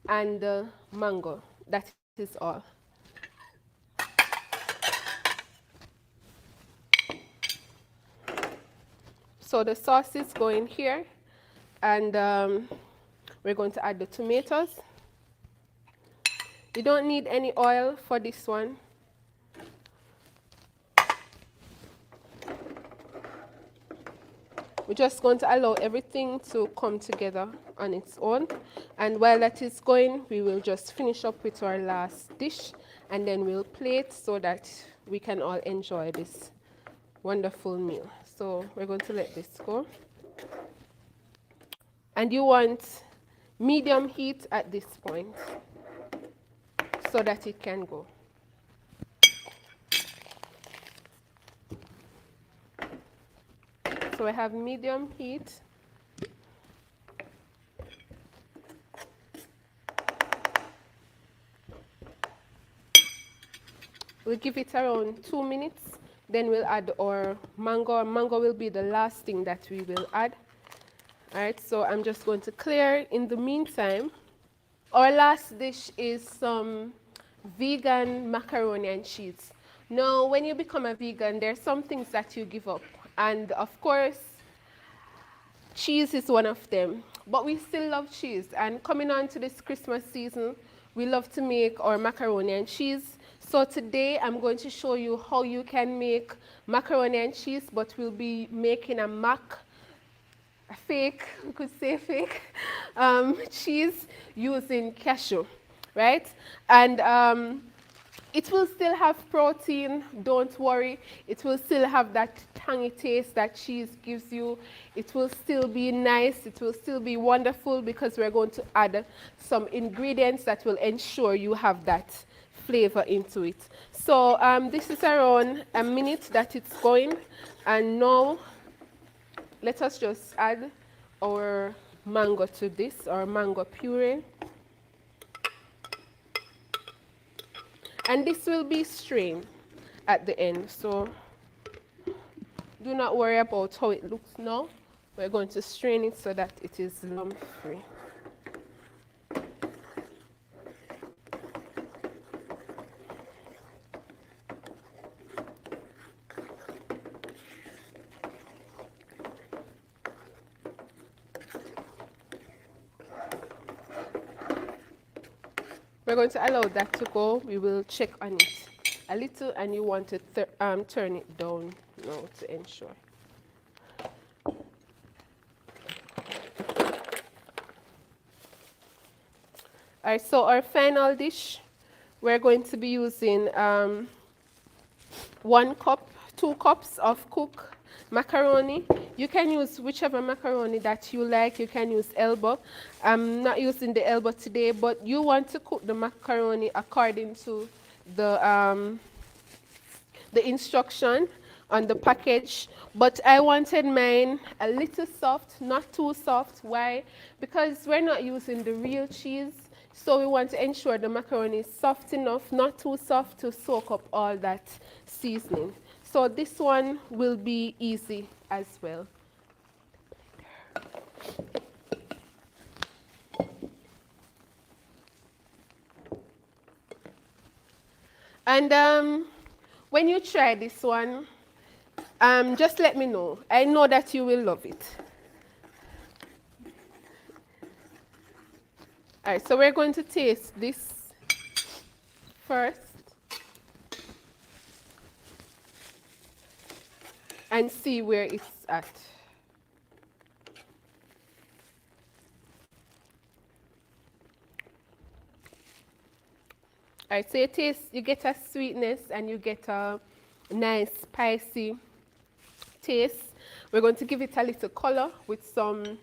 Speaker 2: and mango. That is all. So the sauce is going here, and we're going to add the tomatoes. You don't need any oil for this one. We're just going to allow everything to come together on its own. And while that is going, we will just finish up with our last dish, and then we'll plate so that we can all enjoy this wonderful meal. So we're going to let this go. And you want medium heat at this point so that it can go. So I have medium heat. We'll give it around 2 minutes. Then we'll add our mango. Mango will be the last thing that we will add. All right, so I'm just going to clear. In the meantime, our last dish is some vegan macaroni and cheese. Now, when you become a vegan, there are some things that you give up. And of course, cheese is one of them. But we still love cheese. And coming on to this Christmas season, we love to make our macaroni and cheese. So today, I'm going to show you how you can make macaroni and cheese, but we'll be making a fake, we could say fake, cheese using cashew, right? And it will still have protein, don't worry. It will still have that tangy taste that cheese gives you. It will still be nice, it will still be wonderful because we're going to add some ingredients that will ensure you have that flavor into it. So this is around a minute that it's going, and now let us just add our mango to this, our mango puree. And this will be strained at the end, so do not worry about how it looks now. We're going to strain it so that it is lump-free. We're going to allow that to go. We will check on it a little, and you want to turn it down now to ensure. All right, so our final dish, we're going to be using 1 cup, 2 cups of cooked macaroni. You can use whichever macaroni that you like. You can use elbow. I'm not using the elbow today, but you want to cook the macaroni according to the instruction on the package. But I wanted mine a little soft, not too soft. Why? Because we're not using the real cheese. So we want to ensure the macaroni is soft enough, not too soft, to soak up all that seasoning. So this one will be easy as well. And when you try this one, just let me know. I know that you will love it. All right, so we're going to taste this first and see where it's at. All right, so you get a sweetness and you get a nice spicy taste. We're going to give it a little color with some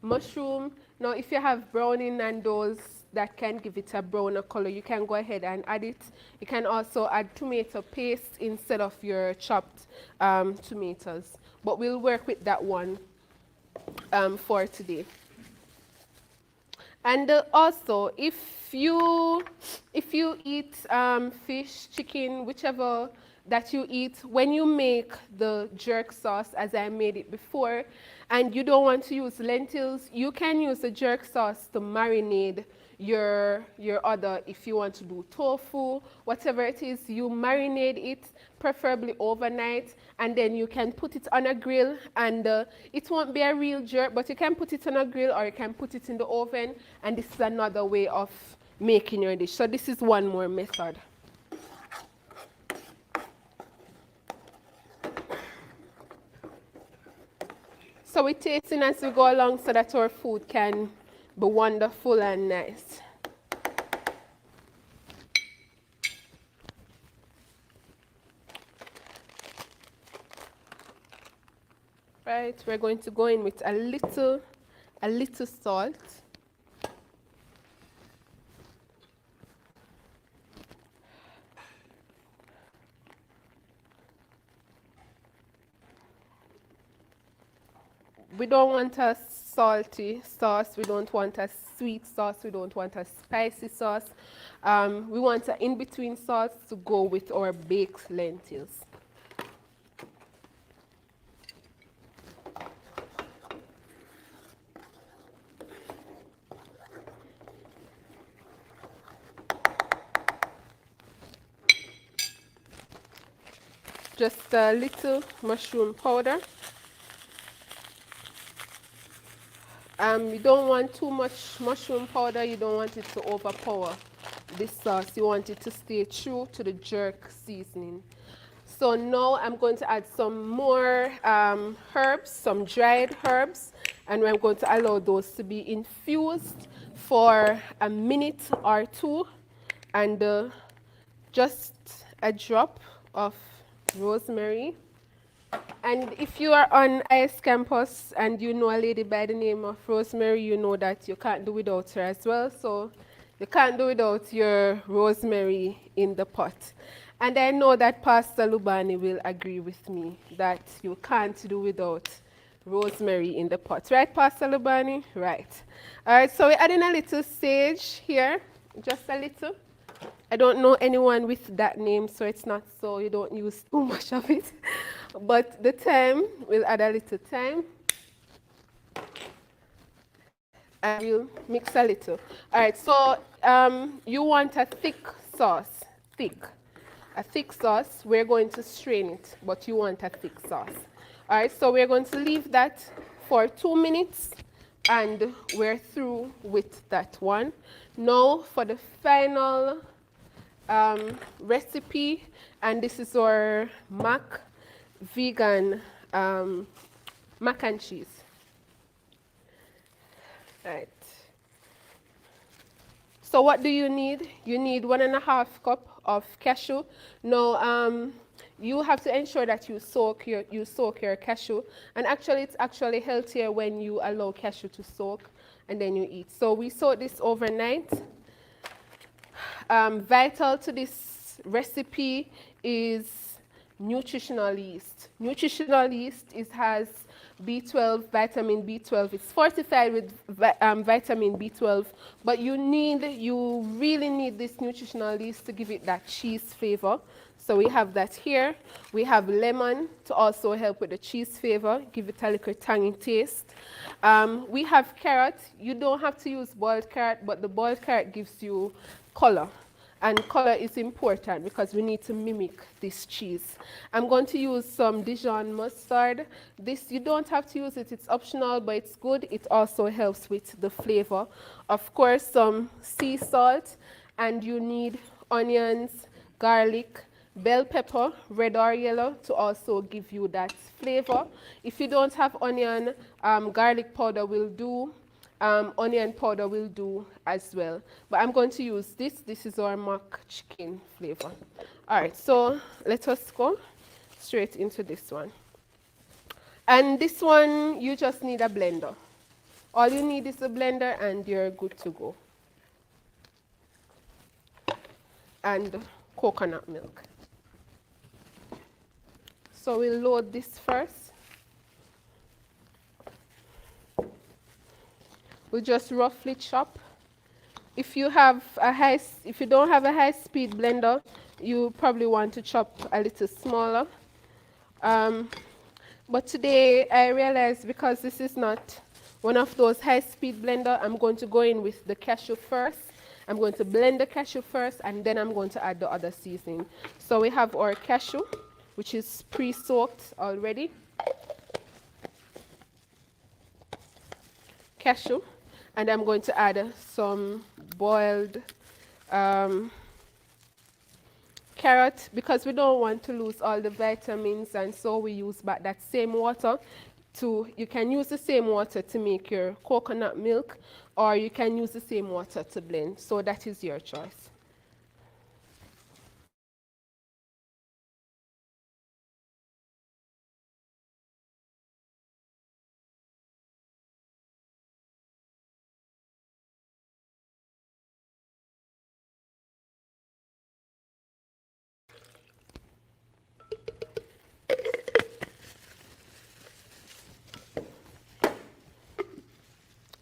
Speaker 2: mushroom. Now, if you have browning and those that can give it a browner color, you can go ahead and add it. You can also add tomato paste instead of your chopped tomatoes. But we'll work with that one for today. And also, if you eat fish, chicken, whichever that you eat, when you make the jerk sauce, as I made it before, and you don't want to use lentils, you can use the jerk sauce to marinate your other, if you want to do tofu, whatever it is, you marinate it, preferably overnight, and then you can put it on a grill, and it won't be a real jerk, but you can put it on a grill or you can put it in the oven, and this is another way of making your dish. So this is one more method. So we're tasting as we go along so that our food can be wonderful and nice. Right, we're going to go in with a little salt. We don't want a salty sauce, we don't want a sweet sauce, we don't want a spicy sauce. We want an in-between sauce to go with our baked lentils. Just a little mushroom powder. You don't want too much mushroom powder, you don't want it to overpower this sauce. You want it to stay true to the jerk seasoning. So now I'm going to add some more herbs, some dried herbs, and we're going to allow those to be infused for a minute or two, and just a drop of rosemary. And if you are on AIIAS campus and you know a lady by the name of Rosemary, you know that you can't do without her as well. So you can't do without your rosemary in the pot. And I know that Pastor Lubani will agree with me that you can't do without rosemary in the pot. Right, Pastor Lubani? Right. All right, so we're adding a little sage here, just a little. I don't know anyone with that name, so it's not so you don't use too much of it. But the thyme, we'll add a little thyme. And we'll mix a little. All right, so you want a thick sauce, a thick sauce. We're going to strain it, but you want a thick sauce. All right, so we're going to leave that for 2 minutes, and we're through with that one. Now for the final recipe, and this is our vegan mac and cheese. Right. So what do you need? You need 1.5 cup of cashew. Now you have to ensure that you soak your cashew, and actually it's actually healthier when you allow cashew to soak and then you eat. So we soak this overnight. Vital to this recipe is nutritional yeast. Nutritional yeast has B12, vitamin B12. It's fortified with vitamin B12, but you really need this nutritional yeast to give it that cheese flavor. So we have that here. We have lemon to also help with the cheese flavor, give it a little tangy taste. We have carrot. You don't have to use boiled carrot, but the boiled carrot gives you color. And color is important because we need to mimic this cheese. I'm going to use some Dijon mustard. This, you don't have to use it, it's optional, but it's good. It also helps with the flavor. Of course, some sea salt, and you need onions, garlic, bell pepper, red or yellow, to also give you that flavor. If you don't have onion, garlic powder will do. Onion powder will do as well. But I'm going to use this. This is our mock chicken flavor. All right, so let us go straight into this one. And this one, you just need a blender. All you need is a blender and you're good to go. And coconut milk. So we'll load this first. We'll just roughly chop. If you don't have a high-speed blender, you probably want to chop a little smaller. But today I realized, because this is not one of those high-speed blender, I'm going to go in with the cashew first. I'm going to blend the cashew first, and then I'm going to add the other seasoning. So we have our cashew, which is pre-soaked already. Cashew. And I'm going to add some boiled carrot, because we don't want to lose all the vitamins, and so we use back that same water you can use the same water to make your coconut milk, or you can use the same water to blend. So that is your choice.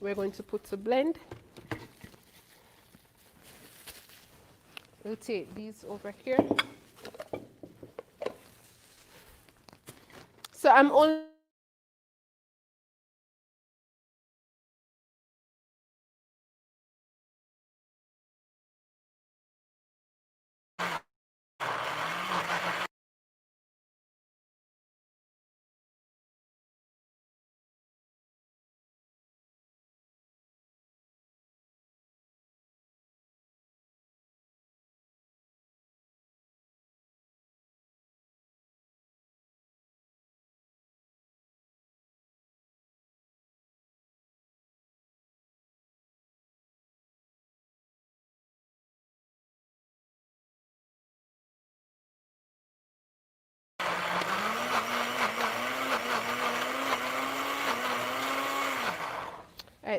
Speaker 2: We're going to put to blend. We'll take these over here. So I'm only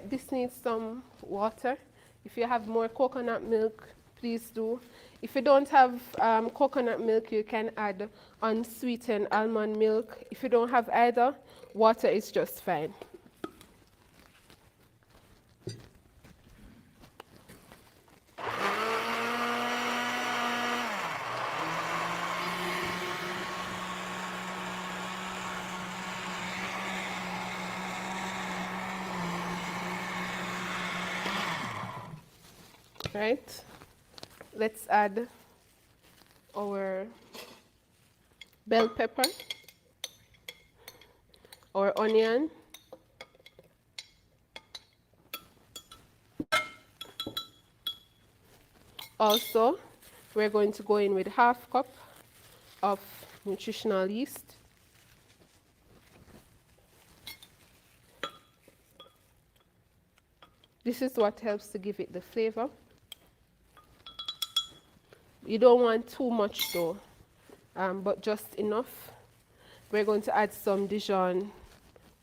Speaker 2: this needs some water. If you have more coconut milk, please do. If you don't have coconut milk, you can add unsweetened almond milk. If you don't have either, water is just fine. Right, let's add our bell pepper, our onion, also we're going to go in with ½ cup of nutritional yeast. This is what helps to give it the flavor. You don't want too much though, but just enough. We're going to add some Dijon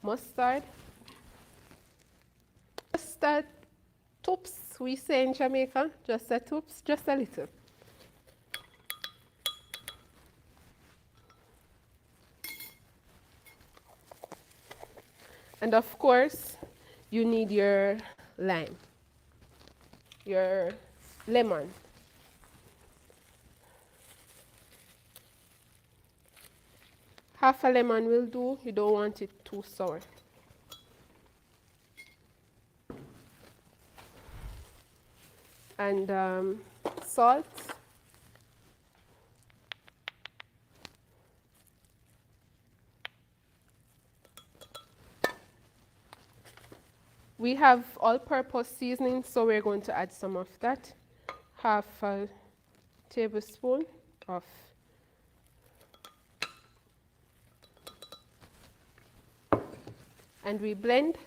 Speaker 2: mustard. Just a toops, we say in Jamaica, just a toops, just a little. And of course, you need your lime, your lemon. Half a lemon will do, you don't want it too sour. And salt. We have all-purpose seasoning, so we're going to add some of that. Half a tablespoon of and we blend.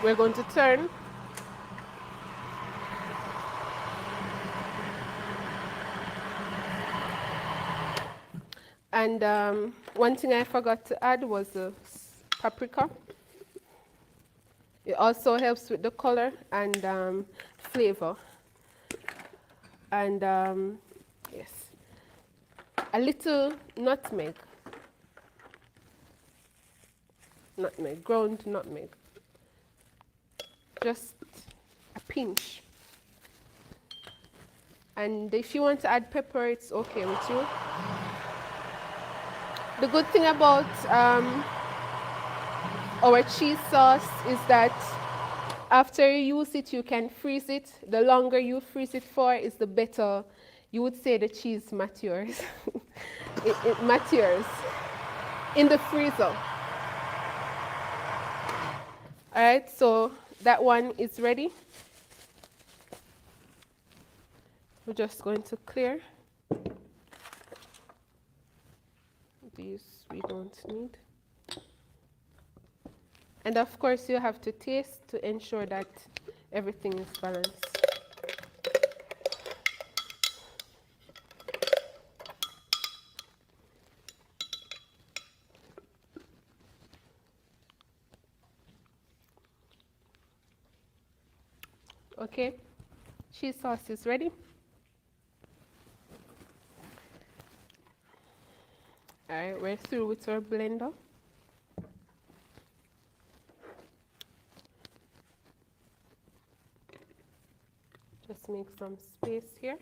Speaker 2: We're going to turn. And one thing I forgot to add was the paprika. It also helps with the color and flavor. And yes, a little nutmeg. Nutmeg, ground nutmeg. Just a pinch. And if you want to add pepper, it's okay with you. The good thing about our cheese sauce is that after you use it, you can freeze it. The longer you freeze it for is the better. You would say the cheese matures. it matures in the freezer. All right, so that one is ready. We're just going to clear. These we don't need. And of course, you have to taste to ensure that everything is balanced. Okay, cheese sauce is ready. All right, we're through with our blender. Just make some space here.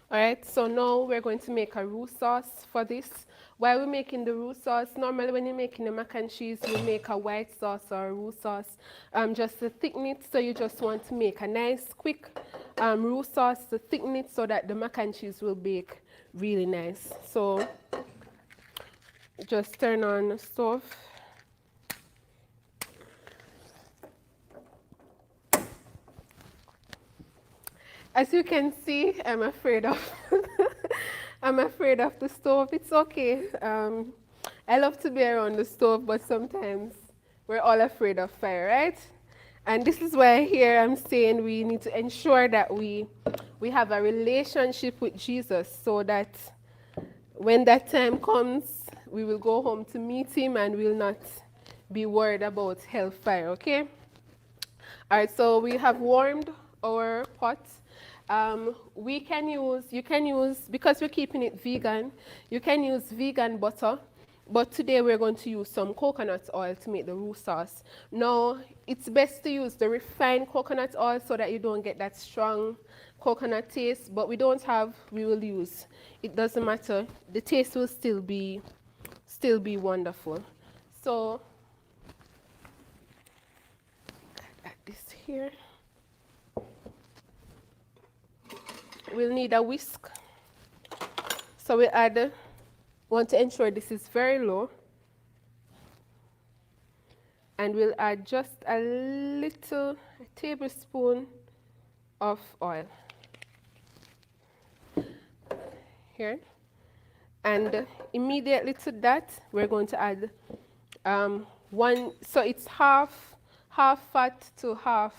Speaker 2: All right, so now we're going to make a roux sauce for this. While we're making the roux sauce, normally when you're making the mac and cheese, you make a white sauce or a roux sauce just to thicken it. So you just want to make a nice, quick roux sauce to thicken it so that the mac and cheese will bake really nice. So just turn on the stove. As you can see, I'm afraid of I'm afraid of the stove. It's okay. I love to be around the stove, but sometimes we're all afraid of fire, right? And this is why here I'm saying we need to ensure that we have a relationship with Jesus so that when that time comes, we will go home to meet him and we'll not be worried about hellfire, okay? All right, so we have warmed our pot. You can use, because we're keeping it vegan, you can use vegan butter, but today we're going to use some coconut oil to make the roux sauce. Now, it's best to use the refined coconut oil so that you don't get that strong coconut taste, but we will use. It doesn't matter, the taste will still be wonderful. So, add this here. We'll need a whisk. So we want to ensure this is very low. And we'll add just a tablespoon of oil. Here. And immediately to that, we're going to add So it's half fat to half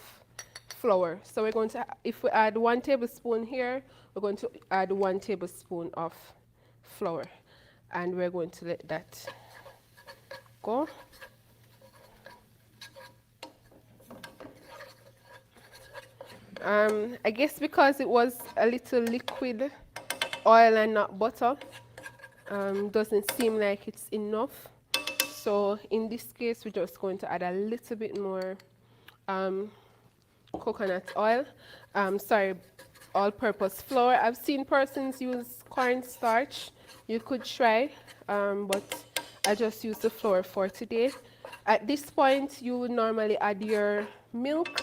Speaker 2: flour. So we're going to, if we add 1 tablespoon here, we're going to add 1 tablespoon of flour, and we're going to let that go. I guess because it was a little liquid oil and not butter, doesn't seem like it's enough. So in this case, we're just going to add a little bit more coconut oil. Sorry, all-purpose flour. I've seen persons use cornstarch. You could try, but I just use the flour for today. At this point, you would normally add your milk,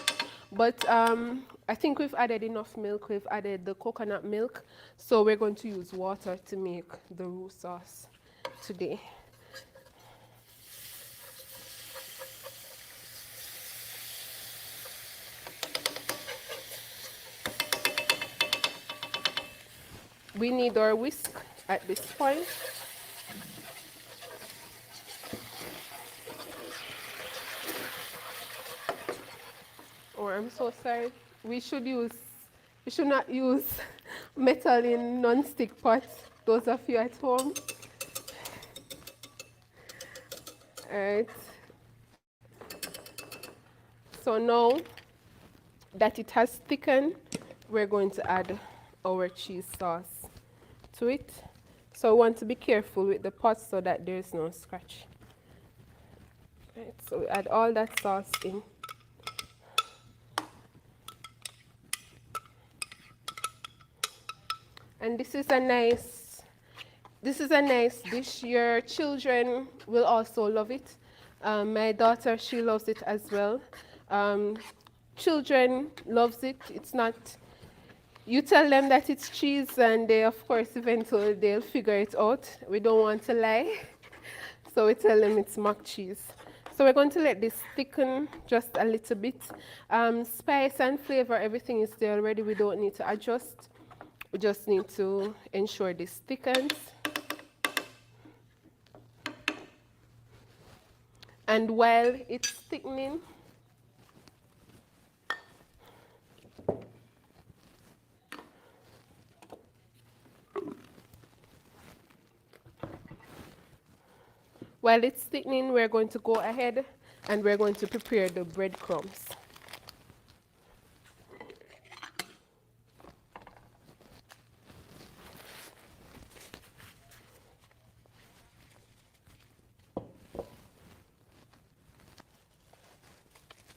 Speaker 2: but I think we've added enough milk. We've added the coconut milk, so we're going to use water to make the roux sauce today. We need our whisk at this point. Oh, I'm so sorry. We should not use metal in non-stick pots, those of you at home. All right. So now that it has thickened, we're going to add our cheese sauce to it. So we want to be careful with the pot so that there's no scratch. Right, so we add all that sauce in. And this is a nice dish. Your children will also love it. My daughter, she loves it as well. Children loves it. It's not, you tell them that it's cheese and they, of course, eventually they'll figure it out. We don't want to lie. So we tell them it's mock cheese. So we're going to let this thicken just a little bit. Spice and flavor, everything is there already. We don't need to adjust. We just need to ensure this thickens. And while it's thickening, we're going to go ahead and we're going to prepare the breadcrumbs.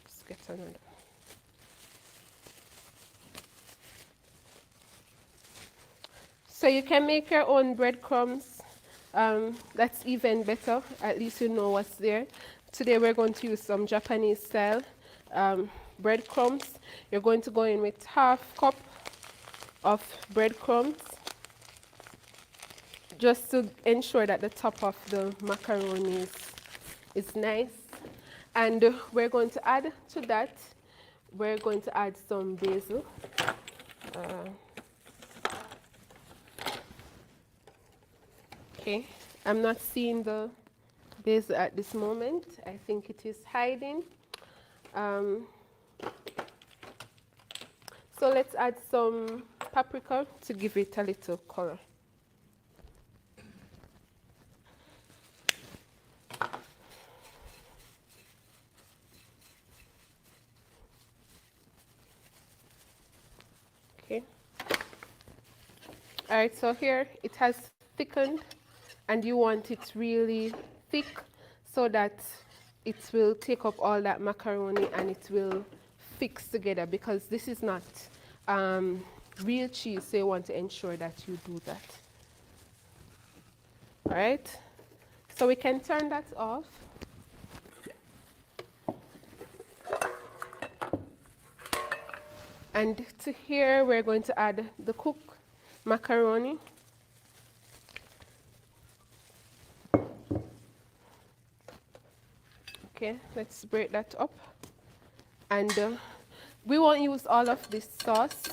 Speaker 2: Let's get another. So you can make your own breadcrumbs. That's even better. At least you know what's there. Today we're going to use some Japanese style breadcrumbs. You're going to go in with half cup of breadcrumbs, just to ensure that the top of the macaroni is nice. And we're going to add to that, we're going to add some basil. Okay, I'm not seeing the basil at this moment. I think it is hiding. So let's add some paprika to give it a little color. Okay. All right, so here it has thickened, and you want it really thick so that it will take up all that macaroni and it will fix together, because this is not real cheese, so you want to ensure that you do that. All right, so we can turn that off. And to here, we're going to add the cooked macaroni. Okay, let's break that up. And we won't use all of this sauce,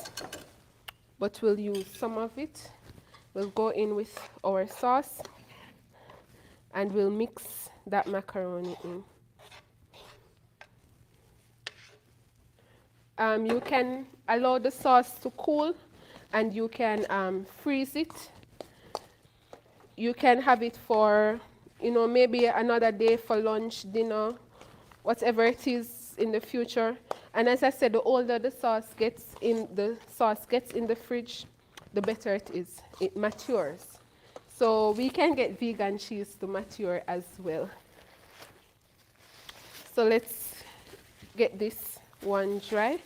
Speaker 2: but we'll use some of it. We'll go in with our sauce and we'll mix that macaroni in. You can allow the sauce to cool, and you can freeze it. You can have it for, maybe another day for lunch, dinner, whatever it is in the future. And as I said, the older the sauce gets in the fridge, the better it is. It matures. So we can get vegan cheese to mature as well. So let's get this one dry.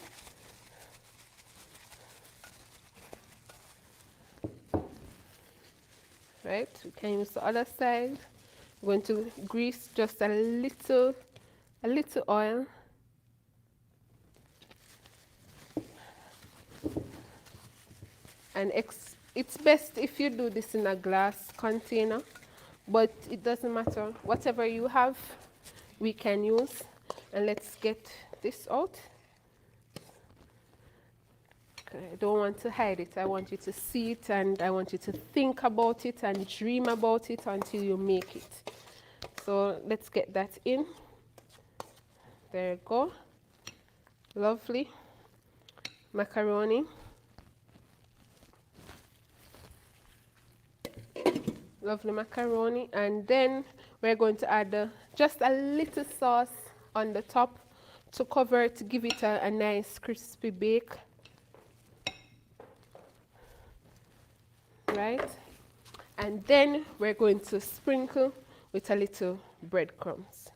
Speaker 2: Right, we can use the other side. I'm going to grease just a little oil. And it's best if you do this in a glass container, but it doesn't matter. Whatever you have, we can use. And let's get this out. I don't want to hide it. I want you to see it, and I want you to think about it and dream about it until you make it. So let's get that in. There you go. Lovely macaroni. Lovely macaroni. And then we're going to add just a little sauce on the top to cover it, to give it a nice crispy bake. Right? And then we're going to sprinkle with a little breadcrumbs.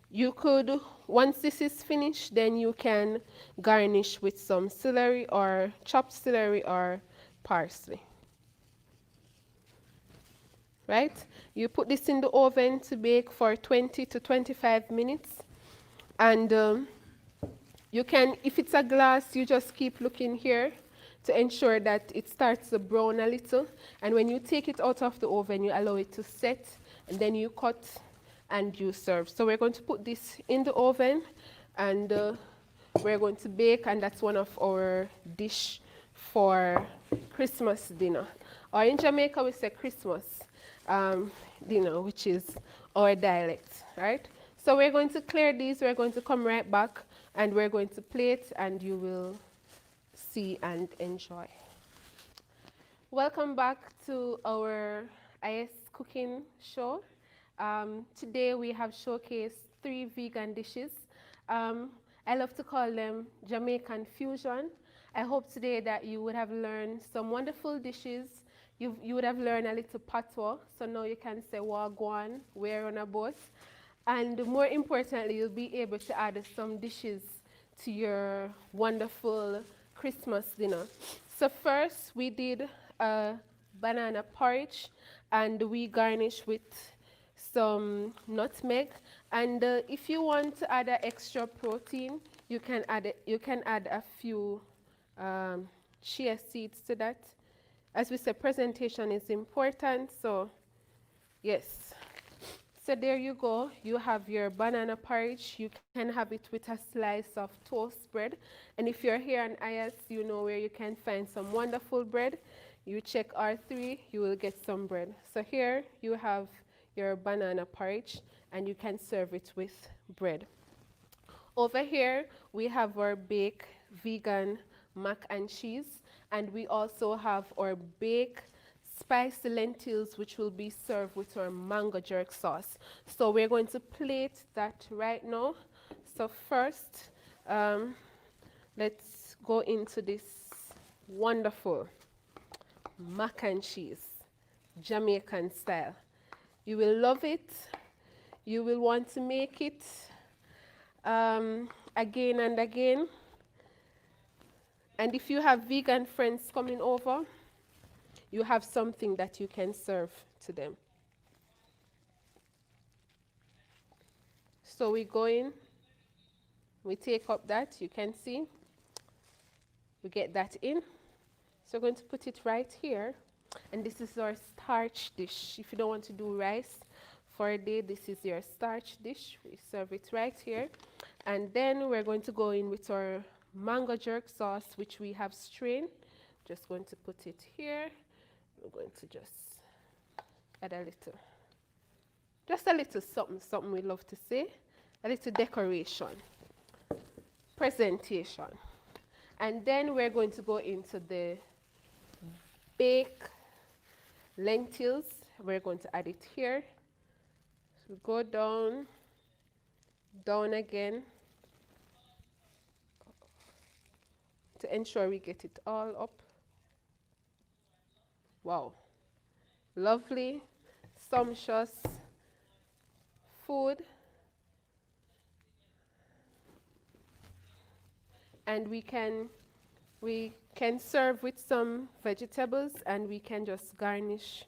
Speaker 2: You could, once this is finished, then you can garnish with some celery or chopped celery or parsley. Right? You put this in the oven to bake for 20 to 25 minutes. And you can, if it's a glass, you just keep looking here to ensure that it starts to brown a little. And when you take it out of the oven, you allow it to set, and then you cut and you serve. So we're going to put this in the oven, and we're going to bake, and that's one of our dish for Christmas dinner. Or in Jamaica, we say Christmas dinner, which is our dialect, right? So we're going to clear these, we're going to come right back, and we're going to plate, and you will see and enjoy. Welcome back to our AIIAS cooking show. Today we have showcased 3 vegan dishes. I love to call them Jamaican fusion. I hope today that you would have learned some wonderful dishes. You would have learned a little patois, so now you can say wagwan, we're on a boat. And more importantly, you'll be able to add some dishes to your wonderful Christmas dinner. So first we did a banana porridge, and we garnished with some nutmeg. And if you want to add an extra protein, you can add a few chia seeds to that. As we said, presentation is important, so yes. So there you go. You have your banana porridge. You can have it with a slice of toast bread. And if you're here on AIIAS, you know where you can find some wonderful bread. You check R3, you will get some bread. So here you have your banana porridge, and you can serve it with bread. Over here, we have our baked vegan mac and cheese, and we also have our baked spicy lentils, which will be served with our mango jerk sauce. So we're going to plate that right now. So first, let's go into this wonderful mac and cheese, Jamaican style. You will love it. You will want to make it again and again. And if you have vegan friends coming over, you have something that you can serve to them. So we go in, we take up that, you can see, we get that in. So we're going to put it right here. And this is our starch dish. If you don't want to do rice for a day, this is your starch dish. We serve it right here. And then we're going to go in with our mango jerk sauce, which we have strained. Just going to put it here. We're going to just add a little, just a little something we love to say, a little decoration, presentation. And then we're going to go into the baked lentils. We're going to add it here. So go down, down again to ensure we get it all up. Wow, lovely, sumptuous food. And we can serve with some vegetables, and we can just garnish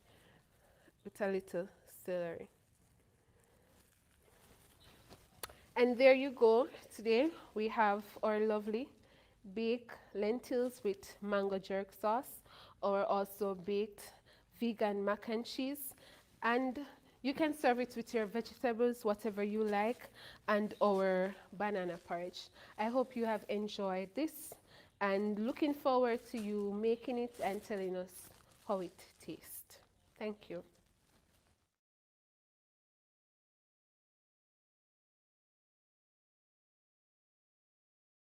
Speaker 2: with a little celery. And there you go. Today we have our lovely baked lentils with mango jerk sauce, or also baked vegan mac and cheese. And you can serve it with your vegetables, whatever you like, and our banana porridge. I hope you have enjoyed this, and looking forward to you making it and telling us how it tastes. Thank you.